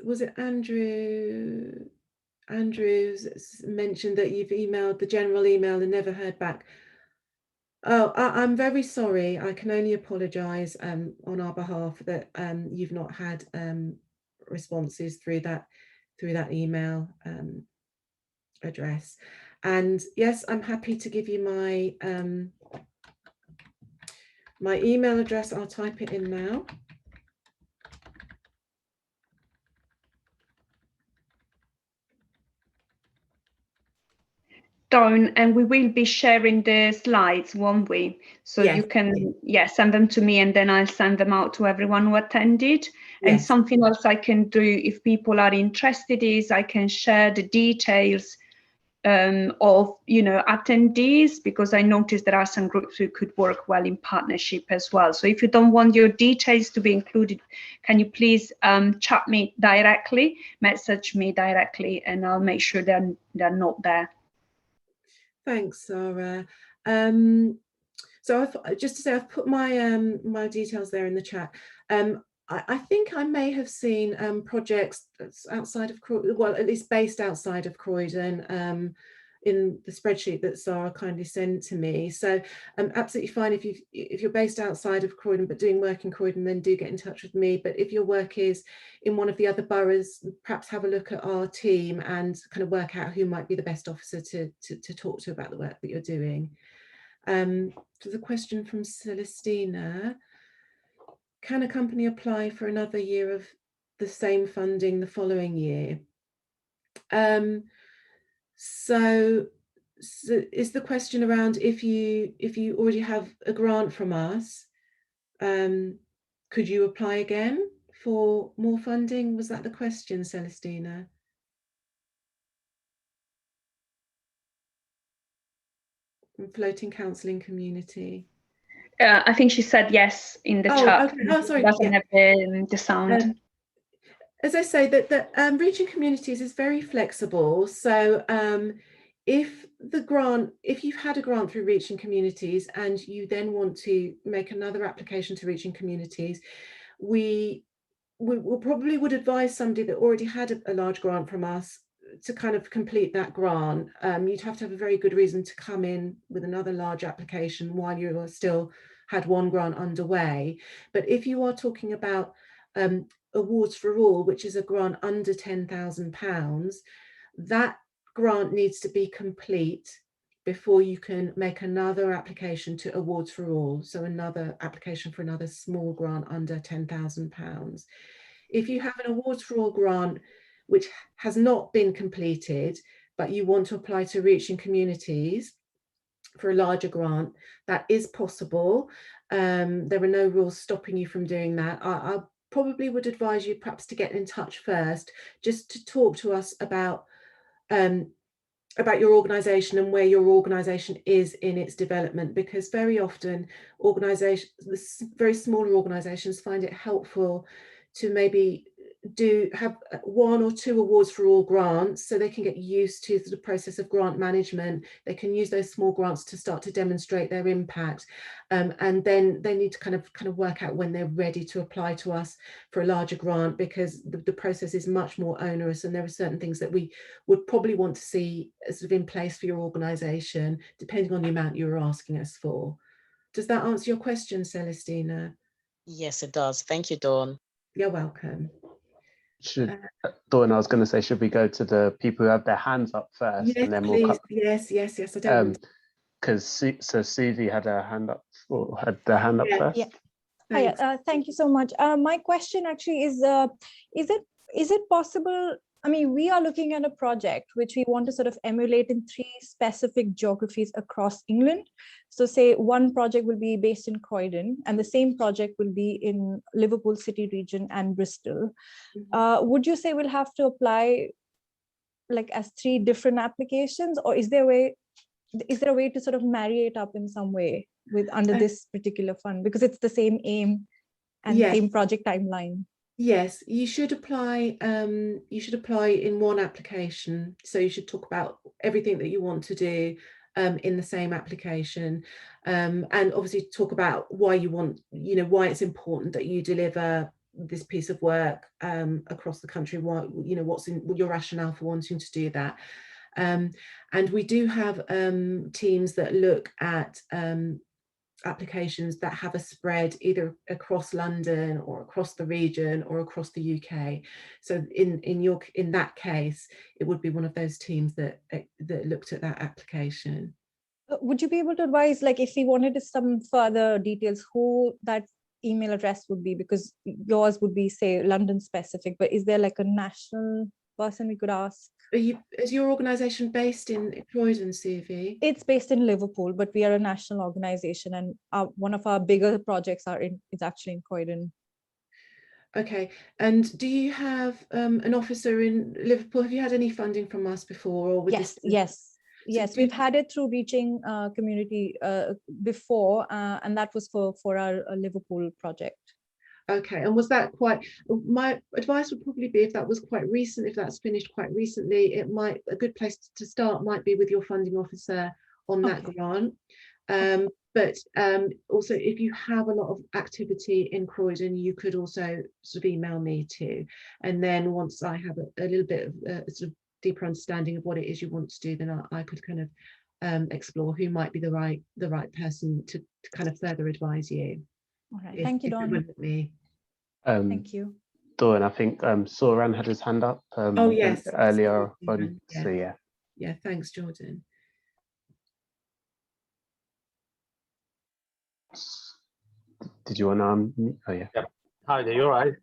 was it Andrews mentioned that you've emailed the general email and never heard back? Oh, I'm very sorry. I can only apologise on our behalf that you've not had responses through that email address. And yes, I'm happy to give you my my email address. I'll type it in now. Dawn, and we will be sharing the slides, won't we? So Yes. you can, send them to me and then I'll send them out to everyone who attended. And Yes. something else I can do if people are interested is I can share the details of, attendees, because I noticed there are some groups who could work well in partnership as well. So if you don't want your details to be included, can you please chat me directly, message me directly, and I'll make sure they're not there. Thanks, Sarah. So just to say, I've put my my details there in the chat. I think I may have seen projects that's outside of Croydon, well, at least based outside of Croydon, in the spreadsheet that Sarah kindly sent to me. So absolutely fine if you're based outside of Croydon but doing work in Croydon, then do get in touch with me. But if your work is in one of the other boroughs, perhaps have a look at our team and kind of work out who might be the best officer to talk to about the work that you're doing. There's a question from Celestina. Can a company apply for another year of the same funding the following year? So is the question around if you already have a grant from us, could you apply again for more funding? Was that the question, Celestina? From Floating Counselling Community. I think she said yes in the chat. Okay. Oh, sorry. Doesn't have the sound. As I say, that Reaching Communities is very flexible. So if you've had a grant through Reaching Communities and you then want to make another application to Reaching Communities, we probably would advise somebody that already had a large grant from us to kind of complete that grant. You'd have to have a very good reason to come in with another large application while you still had one grant underway. But if you are talking about Awards for All, which is a grant under £10,000, that grant needs to be complete before you can make another application to Awards for All. So another application for another small grant under £10,000. If you have an Awards for All grant which has not been completed, but you want to apply to Reaching Communities for a larger grant, that is possible. There are no rules stopping you from doing that. I probably would advise you perhaps to get in touch first, just to talk to us about your organisation and where your organisation is in its development, because very often very smaller organisations find it helpful to maybe have 1 or 2 Awards for All grants, so they can get used to the process of grant management. They can use those small grants to start to demonstrate their impact, and then they need to kind of work out when they're ready to apply to us for a larger grant, because the process is much more onerous, and there are certain things that we would probably want to see sort of in place for your organisation, depending on the amount you're asking us for. Does that answer your question, Celestina? Yes, it does. Thank you, Dawn. You're welcome. Dawn, I was going to say, should we go to the people who have their hands up first? Yes, and then please. we'll come. Yes. I don't. Because Susie had her hand up, or had the hand up first. Yeah. Hi, thank you so much. My question actually is it possible I mean, we are looking at a project which we want to sort of emulate in 3 specific geographies across England. So say one project will be based in Croydon, and the same project will be in Liverpool City region and Bristol. Would you say we'll have to apply like as 3 different applications, or is there a way to sort of marry it up in some way with under this particular fund, because it's the same aim and same project timeline? Yes, you should apply. You should apply in one application. So you should talk about everything that you want to do in the same application, and obviously talk about why you want, why it's important that you deliver this piece of work across the country. Why, what's in your rationale for wanting to do that. And we do have teams that look at applications that have a spread either across London or across the region or across the UK. So in that case, it would be one of those teams that looked at that application. Would you be able to advise, like, if we wanted some further details, who that email address would be? Because yours would be, say, London specific, but is there like a national person we could ask? Is your organisation based in Croydon, CV? It's based in Liverpool, but we are a national organisation, and one of our bigger projects is actually in Croydon. Okay, and do you have an officer in Liverpool? Have you had any funding from us before? Or Yes, we've had it through Reaching Community before, and that was for our Liverpool project. Okay, and was that my advice would probably be, if that was quite recent, if that's finished quite recently, a good place to start might be with your funding officer on that grant. But also, if you have a lot of activity in Croydon, you could also sort of email me too. And then once I have a little bit of a sort of deeper understanding of what it is you want to do, then I could kind of explore who might be the right person to kind of further advise you. All right, thank you, Dawn. Thank you. Dawn, I think Soran had his hand up oh yes, earlier on. Yeah. So yeah, thanks, Jordan. Did you want to oh yeah. Hi there, you're right.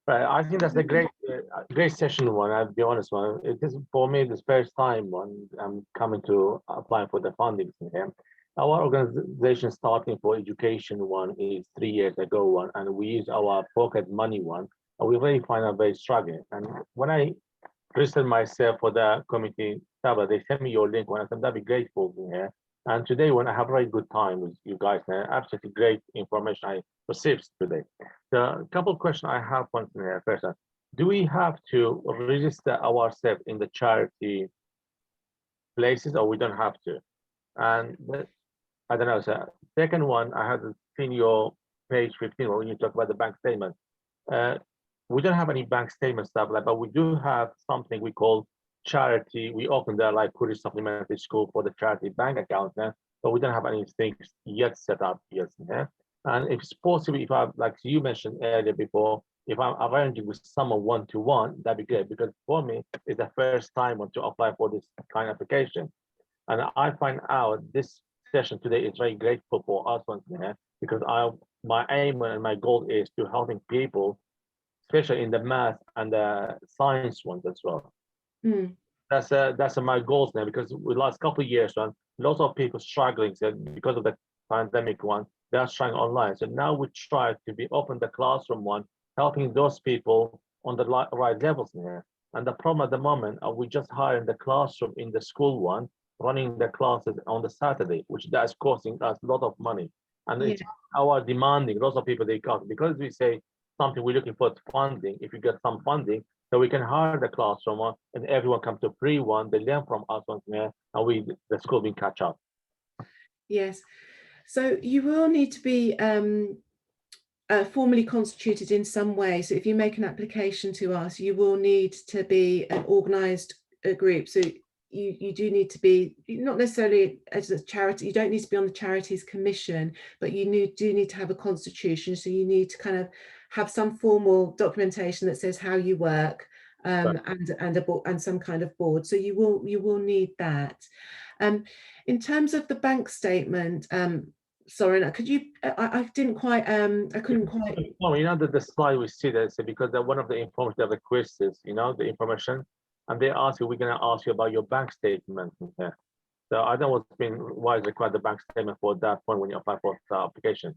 Right, I think that's a great session one. I'll be honest, one. It is for me the first time I'm coming to apply for the funding here. Our organization starting for education one is 3 years ago one, and we use our pocket money one, and we really find it very struggling. And when I registered myself for the committee tab, they sent me your link one. I said that'd be grateful here. And today, when I have a very good time with you guys, absolutely great information I received today. The couple of questions I have one here. First, do we have to register ourselves in the charity places, or we don't have to? And I don't know. So second one, I had seen your page 15 when you talk about the bank statement. We don't have any bank statement stuff like, but we do have something we call charity. We opened there like Kurdish Supplementary School for the charity bank account there, but we don't have anything yet set up yet. Yeah? And if it's possible, if I, like you mentioned earlier before, if I'm arranging with someone one-to-one, that'd be great, because for me, it's the first time to apply for this kind of application. And I find out this session today is very grateful for us once again, because my aim and my goal is to helping people, especially in the math and the science ones as well. That's my goals now, because the last couple of years lots of people struggling, so because of the pandemic one, they are struggling online. So now we try to be open the classroom one, helping those people on the right levels here. And the problem at the moment, we just hiring the classroom in the school one, running the classes on the Saturday, which that's costing us a lot of money. And it's our demanding, lots of people they can't, because we say something we're looking for funding. If you get some funding, so we can hire the classroom one, and everyone comes to pre one, they learn from us once there, and the school will catch up. Yes, so you will need to be formally constituted in some way. So if you make an application to us, you will need to be an organised group. So you do need to be, not necessarily as a charity, you don't need to be on the Charities Commission, but you do need to have a constitution. So you need to kind of have some formal documentation that says how you work, and some kind of board. So you will need that. In terms of the bank statement, sorry, could you, I didn't quite, I couldn't quite. No, you know that the slide we see that because one of the information they request is, you know, the information, and they ask you, we're going to ask you about your bank statement. Okay. So I don't know why is required the bank statement for that point when you apply for the application.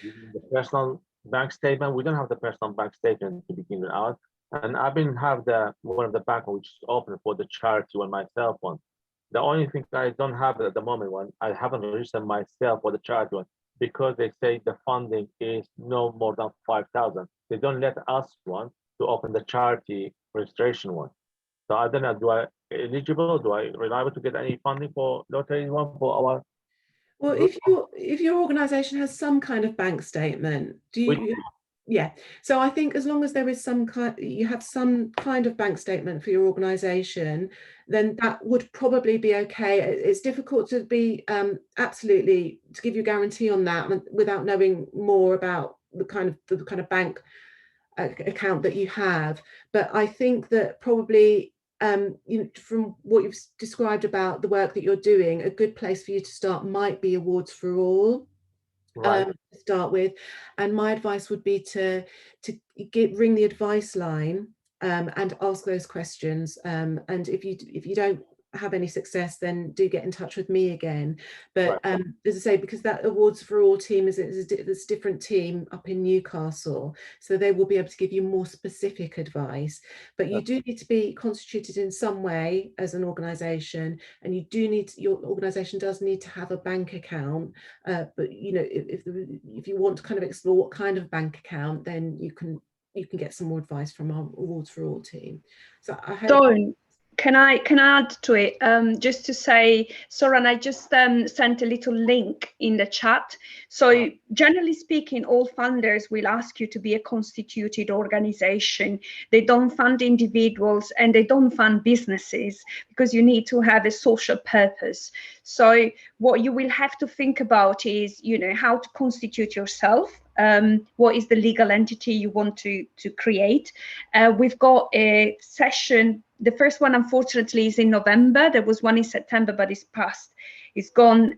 The personal bank statement, we don't have the personal bank statement to begin with out. And I've been have one of the bank which is open for the charity on my cell phone. The only thing I don't have at the moment I haven't registered myself for the charity one because they say the funding is no more than 5,000. They don't let us one to open the charity registration one. So I don't know, do I eligible? Do I reliable to get any funding for lottery one for our? Well, if your organisation has some kind of bank statement, do you? Yeah. So I think as long as there is some kind, you have some kind of bank statement for your organisation, then that would probably be okay. It's difficult to be absolutely to give you a guarantee on that without knowing more about the kind of bank account that you have. But I think that probably from what you've described about the work that you're doing, a good place for you to start might be Awards for All. Right. To start with, and my advice would be to ring the advice line and ask those questions. And if you don't have any success, then do get in touch with me again. But Right. As I say, because that Awards for All team is a different team up in Newcastle, so they will be able to give you more specific advice. But you do need to be constituted in some way as an organisation, and your organisation does need to have a bank account. But you know, if you want to kind of explore what kind of bank account, then you can get some more advice from our Awards for All team. So I hope. Can I add to it just to say, Soran, I just sent a little link in the chat. So generally speaking, all funders will ask you to be a constituted organization. They don't fund individuals and they don't fund businesses because you need to have a social purpose. So what you will have to think about is, you know, how to constitute yourself. What is the legal entity you want to create? We've got a session. The first one, unfortunately, is in November. There was one in September, but it's passed. It's gone.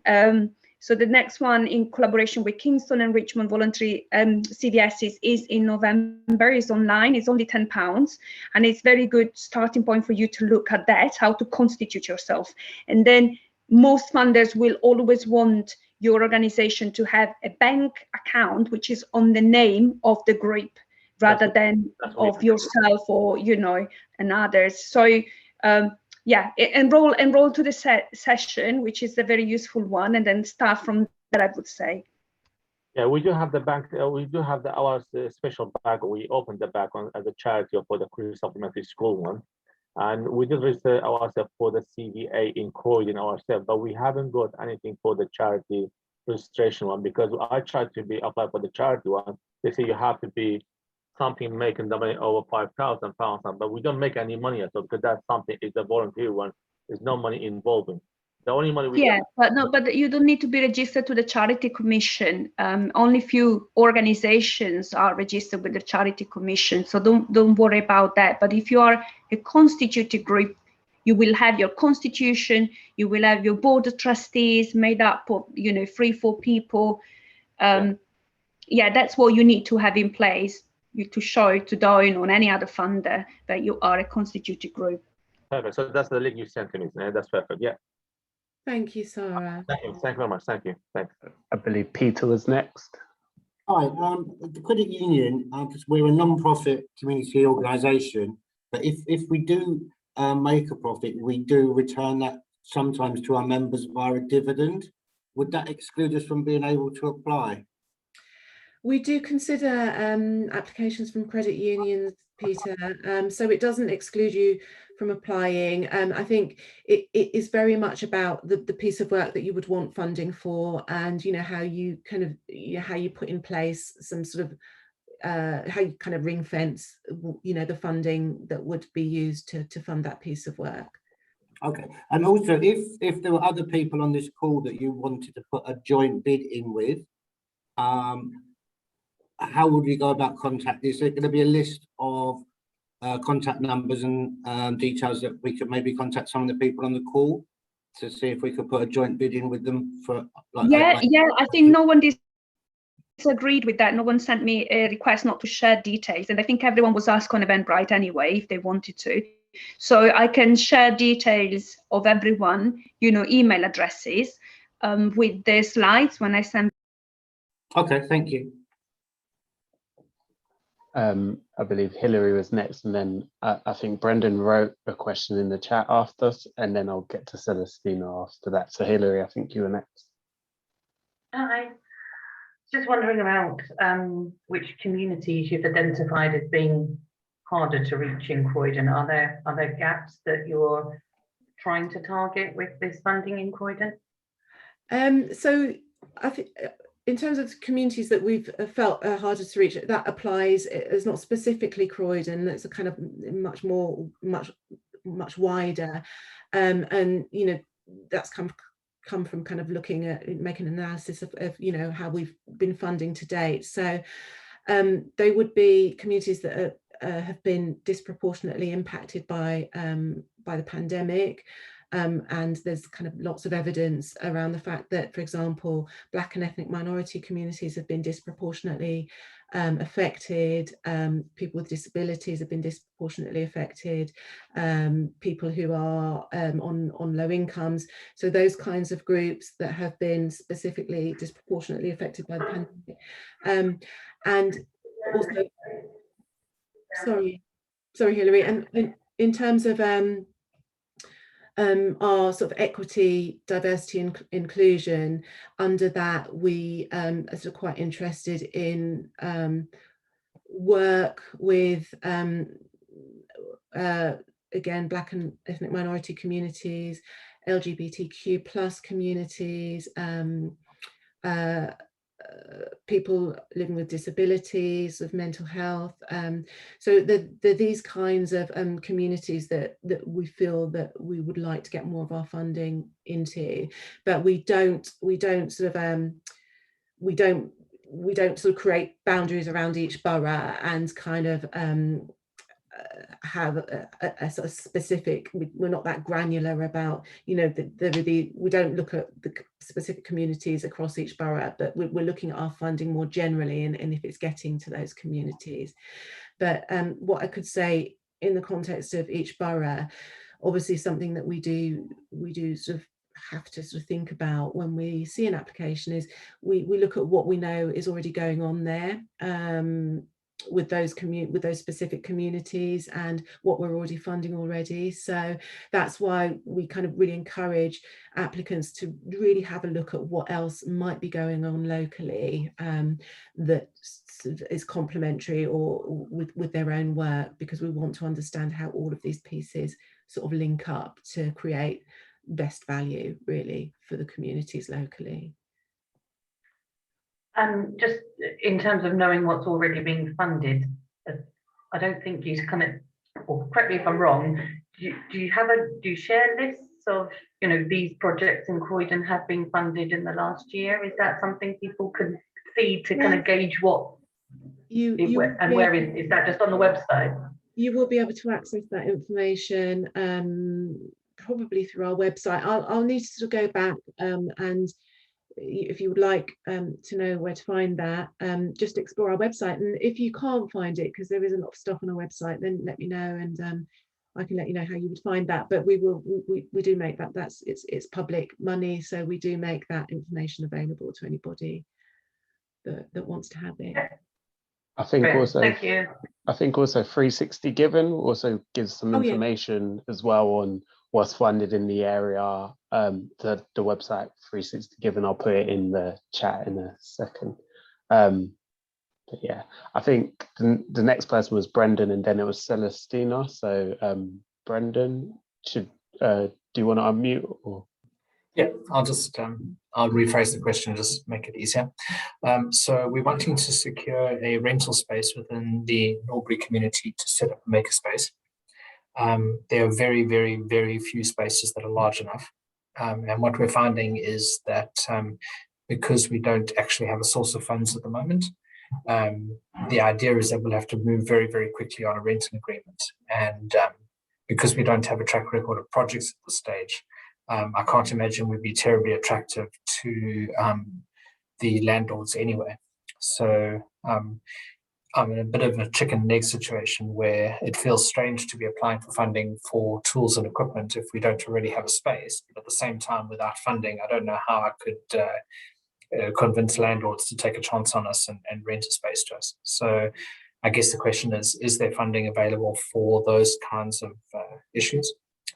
So the next one, in collaboration with Kingston and Richmond Voluntary CVS, is in November. It's online. It's only £10, and it's very good starting point for you to look at that, how to constitute yourself. And then most funders will always want your organization to have a bank account which is on the name of the group rather than of yourself or, you know, and others. So yeah, enroll to the session, which is a very useful one, and then start from there, I would say. Yeah, we do have the bank. We do have our special bag. We opened the bag as a charity for the Croydon Supplementary School one, and we did register ourselves for the CVA in Croydon ourselves, but we haven't got anything for the charity registration one because I tried to apply for the charity one. They say you have to be something making the money over £5,000, but we don't make any money at all because that's something is a volunteer one. There's no money involving. The only money we get. But you don't need to be registered to the Charity Commission. Only few organizations are registered with the Charity Commission, so don't worry about that. But if you are a constituted group, you will have your constitution, you will have your board of trustees made up of, you know, 3-4 people. Yeah, that's what you need to have in place to show to Dawn or any other funder that you are a constituted group. Perfect. So that's the link you sent to me. That's perfect. Yeah. Thank you, Sarah. Thank you very much. Thank you. Thanks. I believe Peter was next. Hi, the Credit Union, we're a non-profit community organisation, but if we do make a profit, we do return that sometimes to our members via a dividend. Would that exclude us from being able to apply? We do consider applications from credit unions, Peter, so it doesn't exclude you from applying. I think it is very much about the piece of work that you would want funding for, and you know how you kind of how you put in place some sort of how you kind of ring fence, you know, the funding that would be used to fund that piece of work. Okay, and also if there were other people on this call that you wanted to put a joint bid in with, how would we go about contacting? Is there going to be a list of contact numbers and details that we could maybe contact some of the people on the call? to see if we could put a joint bid in with them for yeah, I think no one disagreed with that. No one sent me a request not to share details, and I think everyone was asked on Eventbrite anyway if they wanted to. So I can share details of everyone, email addresses with the slides when I send. Okay, thank you. I believe Hilary was next, and then I think Brendan wrote a question in the chat after us, and then I'll get to Celestina after that. So Hilary, I think you were next. Hi. Just wondering about which communities you've identified as being harder to reach in Croydon. Are there gaps that you're trying to target with this funding in Croydon? So I think in terms of communities that we've felt are harder to reach, that applies. It's not specifically Croydon. It's a kind of much wider, and that's come from kind of looking at making an analysis of how we've been funding to date. So they would be communities that have been disproportionately impacted by the pandemic. And there's kind of lots of evidence around the fact that, for example, Black and ethnic minority communities have been disproportionately affected, people with disabilities have been disproportionately affected, people who are on low incomes. So those kinds of groups that have been specifically disproportionately affected by the pandemic. And also, sorry Hilary, and in terms of our sort of equity, diversity and inclusion, under that we are sort of quite interested in work with again Black and ethnic minority communities, LGBTQ plus communities, people living with disabilities, with mental health. So these kinds of communities that we feel that we would like to get more of our funding into, but we don't sort of create boundaries around each borough and kind of have a sort of specific. We're not that granular about we don't look at the specific communities across each borough, but we're looking at our funding more generally and if it's getting to those communities. But what I could say in the context of each borough, obviously something that we do sort of have to sort of think about when we see an application is we look at what we know is already going on there with those specific communities and what we're already funding already. So that's why we kind of really encourage applicants to really have a look at what else might be going on locally that is complementary or with their own work, because we want to understand how all of these pieces sort of link up to create best value really for the communities locally. Just in terms of knowing what's already being funded, I don't think you kind of, or correct me if I'm wrong, do you share lists of these projects in Croydon have been funded in the last year? Is that something people can see to kind of gauge what where is that just on the website? You will be able to access that information probably through our website. I'll need to sort of go back and if you would like to know where to find that, just explore our website. And if you can't find it, because there is a lot of stuff on our website, then let me know and I can let you know how you would find that. But we do make that, it's public money, so we do make that information available to anybody that wants to have it. I think also, thank you. I think also 360 Given also gives some information as well on what's funded in the area. The website 360 Given, I'll put it in the chat in a second. But yeah, I think the next person was Brendan and then it was Celestina. So Brendan, do you want to unmute or? Yeah, I'll just I'll rephrase the question, just make it easier. So we're wanting to secure a rental space within the Norbury community to set up a makerspace. There are very, very, very few spaces that are large enough. And what we're finding is that because we don't actually have a source of funds at the moment, the idea is that we'll have to move very, very quickly on a rental agreement. And because we don't have a track record of projects at this stage, I can't imagine would be terribly attractive to the landlords anyway. So I'm in a bit of a chicken and egg situation where it feels strange to be applying for funding for tools and equipment if we don't already have a space. But at the same time, without funding, I don't know how I could convince landlords to take a chance on us and rent a space to us. So I guess the question is there funding available for those kinds of issues?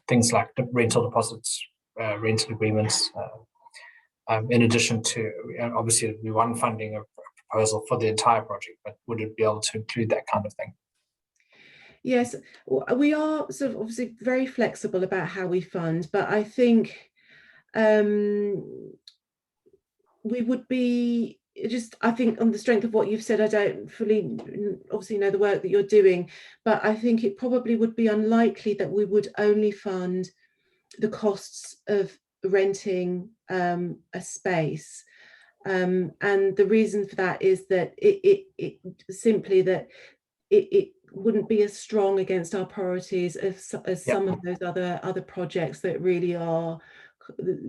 Things like rental deposits, rental agreements, in addition to, obviously, we want funding a proposal for the entire project, but would it be able to include that kind of thing? Yes, we are sort of obviously very flexible about how we fund, but I think we would be I think on the strength of what you've said, I don't fully obviously know the work that you're doing, but I think it probably would be unlikely that we would only fund the costs of renting a space. And the reason for that is that it simply that it wouldn't be as strong against our priorities as some of those other projects that really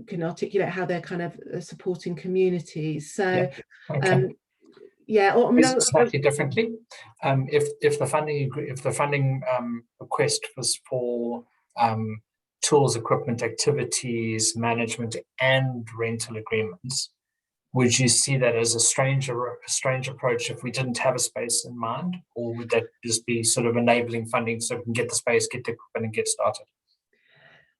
can articulate how they're kind of supporting communities. So or slightly differently, if the funding request was for tools, equipment, activities, management, and rental agreements, would you see that as a strange approach if we didn't have a space in mind, or would that just be sort of enabling funding so we can get the space, get the equipment, and get started?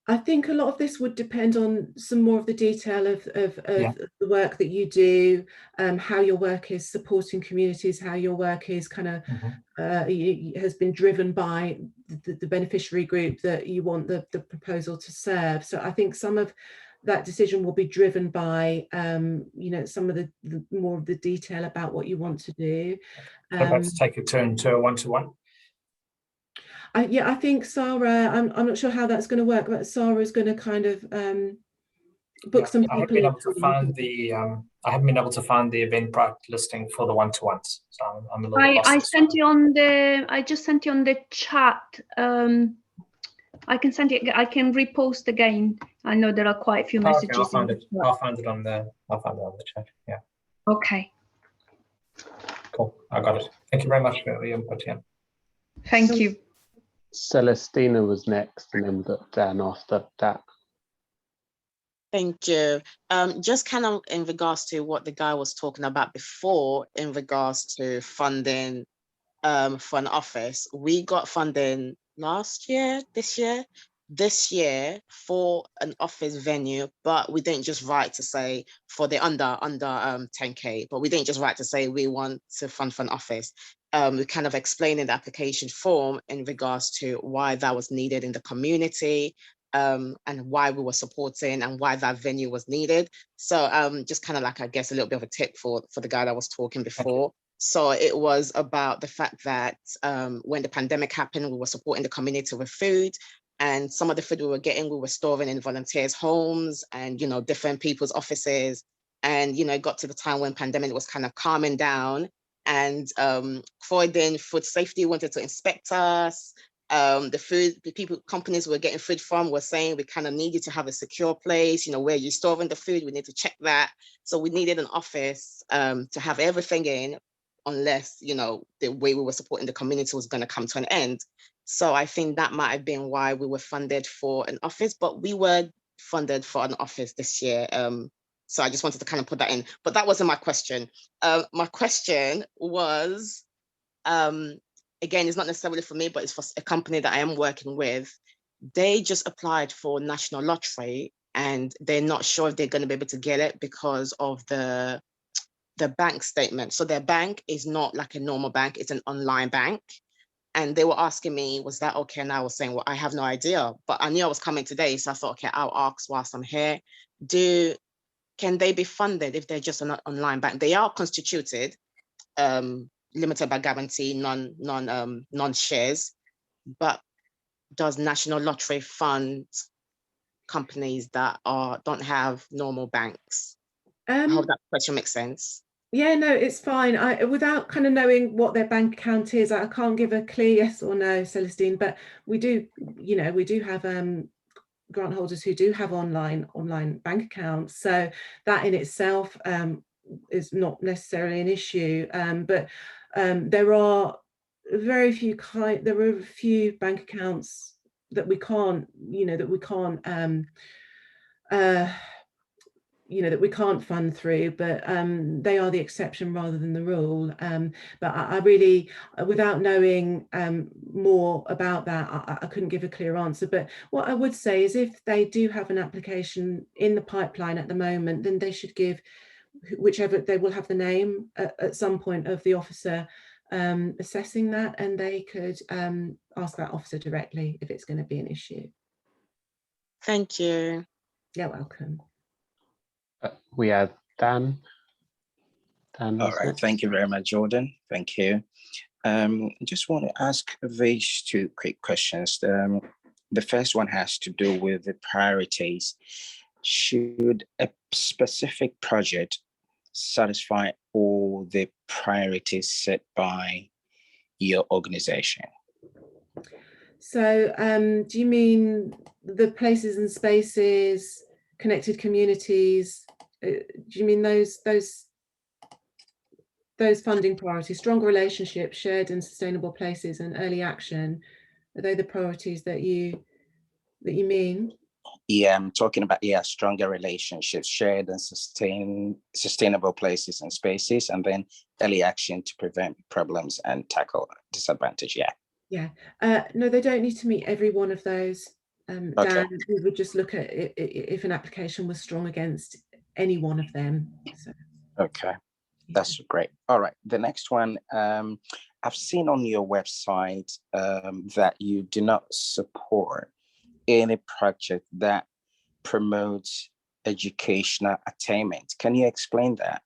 I think a lot of this would depend on some more of the detail of the work that you do, how your work is supporting communities, how your work is kind of has been driven by the beneficiary group that you want the proposal to serve. So I think some of that decision will be driven by some of the more of the detail about what you want to do. About to take a turn to a one-to-one. I think Sarah, I'm not sure how that's going to work, but Sarah is going to kind of book some people. I haven't been able to find the Eventbrite listing for the one-to-ones, so I'm a little lost. I just sent you on the chat. I can send it. I can repost again. I know there are quite a few messages. Okay, I'll find it on the chat. Yeah. Okay. Cool. I got it. Thank you very much for your input. Yeah. Thank you. Celestina was next, and then we've got Dan after that. Thank you. Just kind of in regards to what the guy was talking about before, in regards to funding for an office, we got funding this year for an office venue, but we didn't just write to say for the under 10K, but we didn't just write to say we want to fund for an office. We kind of explained in the application form in regards to why that was needed in the community, and why we were supporting and why that venue was needed. So just kind of like, I guess, a little bit of a tip for the guy that was talking before. So it was about the fact that when the pandemic happened, we were supporting the community with food, and some of the food we were getting, we were storing in volunteers' homes and, different people's offices. And, it got to the time when pandemic was kind of calming down, and Croydon Food Safety wanted to inspect us. Companies we were getting food from were saying we kind of needed to have a secure place, where you're storing the food, we need to check that. So we needed an office to have everything in, unless, the way we were supporting the community was going to come to an end. So I think that might have been why we were funded for an office, but we were funded for an office this year. So I just wanted to kind of put that in, but that wasn't my question. My question was, again, it's not necessarily for me, but it's for a company that I am working with. They just applied for national lottery, and they're not sure if they're going to be able to get it because of the bank statement. So their bank is not like a normal bank, it's an online bank. And they were asking me, was that okay? And I was saying, well, I have no idea, but I knew I was coming today. So I thought, okay, I'll ask whilst I'm here. Can they be funded if they're just an online bank? They are constituted, limited by guarantee, non-shares, but does National Lottery fund companies that don't have normal banks? I hope that question makes sense. Yeah, no, it's fine. Without kind of knowing what their bank account is, I can't give a clear yes or no, Celestine, but we do, we do have grant holders who do have online bank accounts. So that in itself is not necessarily an issue, but there are very few a few bank accounts that we can't, that we can't fund through, but they are the exception rather than the rule. But I really, without knowing more about that, I couldn't give a clear answer. But what I would say is, if they do have an application in the pipeline at the moment, then they should give whichever, they will have the name at some point of the officer assessing that, and they could ask that officer directly if it's going to be an issue. Thank you. You're welcome. We have Dan. Dan, all right, thank you very much, Jordan. Thank you. I just want to ask these two quick questions. The first one has to do with the priorities. Should a specific project satisfy all the priorities set by your organization? So do you mean the places and spaces, connected communities? Do you mean those funding priorities, stronger relationships, shared and sustainable places, and early action? Are they the priorities that you mean? Yeah, I'm talking about, stronger relationships, shared and sustainable places and spaces, and then early action to prevent problems and tackle disadvantage. No, they don't need to meet every one of those. Dan, we would just look at it if an application was strong against any one of them. So. Okay, that's great. All right, the next one, I've seen on your website that you do not support any project that promotes educational attainment. Can you explain that?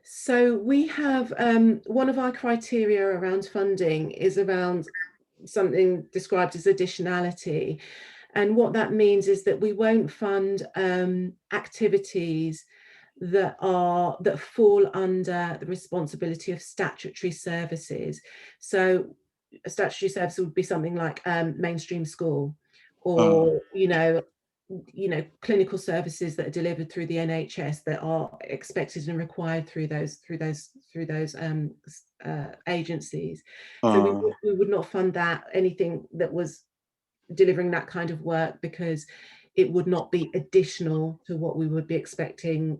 So we have one of our criteria around funding is around something described as additionality, and what that means is that we won't fund activities that fall under the responsibility of statutory services. So a statutory service would be something like mainstream school, or clinical services that are delivered through the NHS that are expected and required through those agencies. So we would not fund anything that was delivering that kind of work, because it would not be additional to what we would be expecting,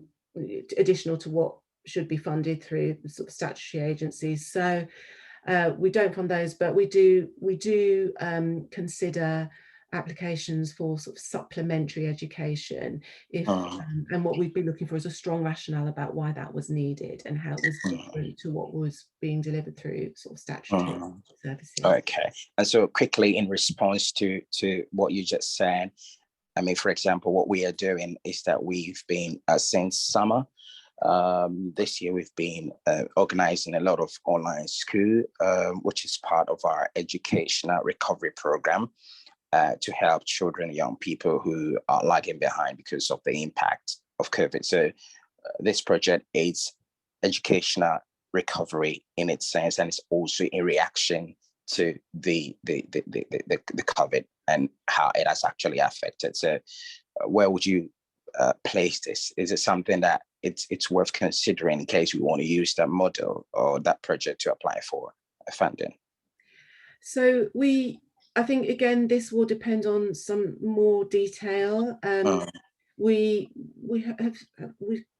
additional to what should be funded through the sort of statutory agencies. So we don't fund those, but we do consider applications for sort of supplementary education, and what we'd be looking for is a strong rationale about why that was needed and how it was different to what was being delivered through sort of statutory services. Okay, and so quickly, in response to what you just said, I mean, for example, what we are doing is that we've been since summer this year, we've been organizing a lot of online school, which is part of our educational recovery program, to help children, young people who are lagging behind because of the impact of COVID. So this project aids educational recovery in its sense, and it's also in reaction to the COVID and how it has actually affected. So where would you place this? Is it something that it's worth considering in case we want to use that model or that project to apply for funding? So I think, again, this will depend on some more detail. We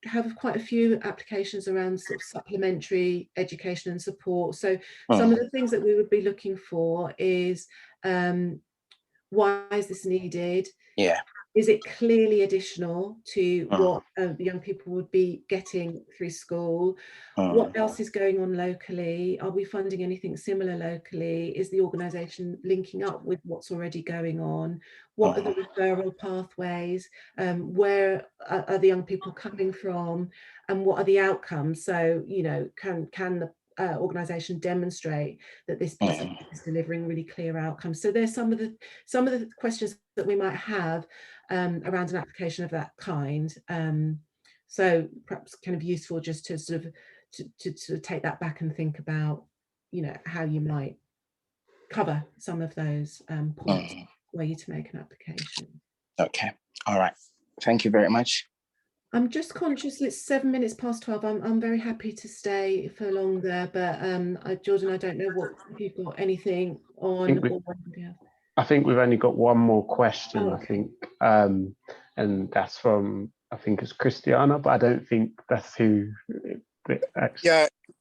have quite a few applications around sort of supplementary education and support. So some of the things that we would be looking for is, why is this needed? Yeah. Is it clearly additional to what the young people would be getting through school? What else is going on locally? Are we funding anything similar locally? Is the organisation linking up with what's already going on? What are the referral pathways? Where are the young people coming from? And what are the outcomes? So, can the organisation demonstrate that this piece of is delivering really clear outcomes? So there's some of the questions that we might have around an application of that kind. So perhaps kind of useful just to sort of to take that back and think about, how you might cover some of those points. way you to make an application. Okay, all right. Thank you very much. I'm just conscious it's 7 minutes past 12. I'm very happy to stay for longer, but Jordan, I don't know if you've got anything on. I think we've only got one more question. Oh, I think, and that's from, I think it's Christiana, but I don't think that's who.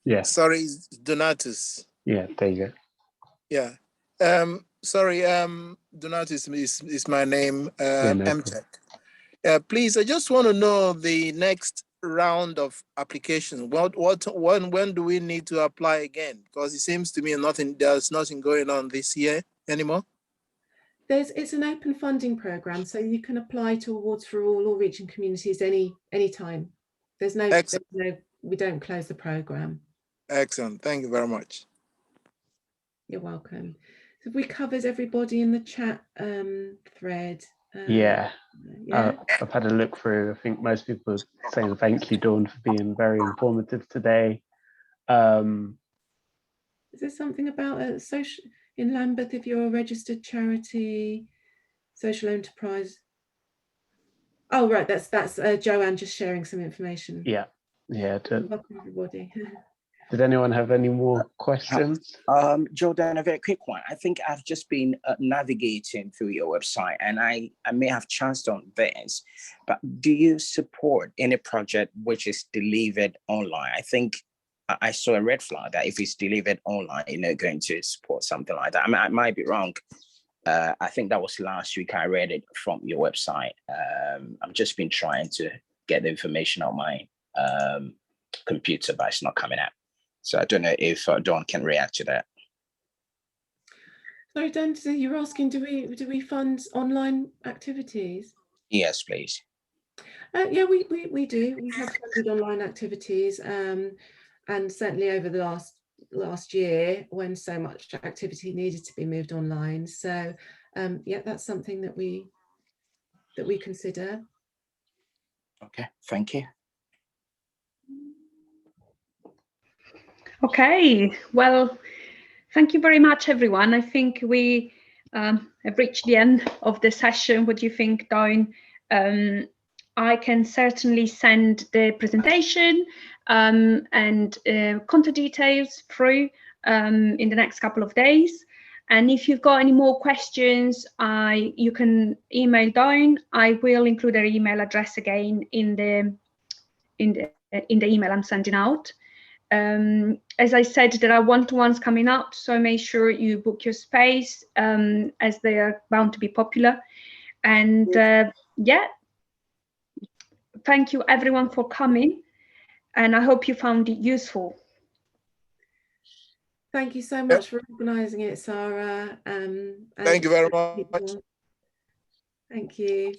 Yeah. Sorry, Donatus. Yeah, there you go. Yeah. Sorry, Donatus is my name. MTech. Please, I just want to know the next round of applications. When do we need to apply again? Because it seems to me there's nothing going on this year anymore. It's an open funding program, so you can apply to awards for all or reaching communities any time. There's no, we don't close the program. Excellent. Thank you very much. You're welcome. Have we covered everybody in the chat thread? Yeah. I've had a look through. I think most people are saying thank you, Dawn, for being very informative today. Is there something about a social in Lambeth, if you're a registered charity, social enterprise? Oh, right, that's Joanne just sharing some information. Yeah. Welcome, everybody. Did anyone have any more questions? Jordan, a very quick one. I think I've just been navigating through your website, and I may have chanced on this, but do you support any project which is delivered online? I think I saw a red flag that if it's delivered online, you're not going to support something like that. I mean, I might be wrong. I think that was last week. I read it from your website. I've just been trying to get the information on my computer, but it's not coming out. So I don't know if Dawn can react to that. Sorry, Dan, you're asking, do we fund online activities? Yes, please. Yeah, we do. We have funded online activities, and certainly over the last year, when so much activity needed to be moved online. So yeah, that's something that we consider. Okay, thank you. Okay, well, thank you very much, everyone. I think we have reached the end of the session. What do you think, Dawn? I can certainly send the presentation and contact details through in the next couple of days. And if you've got any more questions, you can email Dawn. I will include her email address again in the email I'm sending out. As I said, there are one-to-ones coming up, so make sure you book your space as they are bound to be popular. And yeah, thank you everyone for coming, and I hope you found it useful. Thank you so much for organising it, Sarah. Thank you very much. Thank you.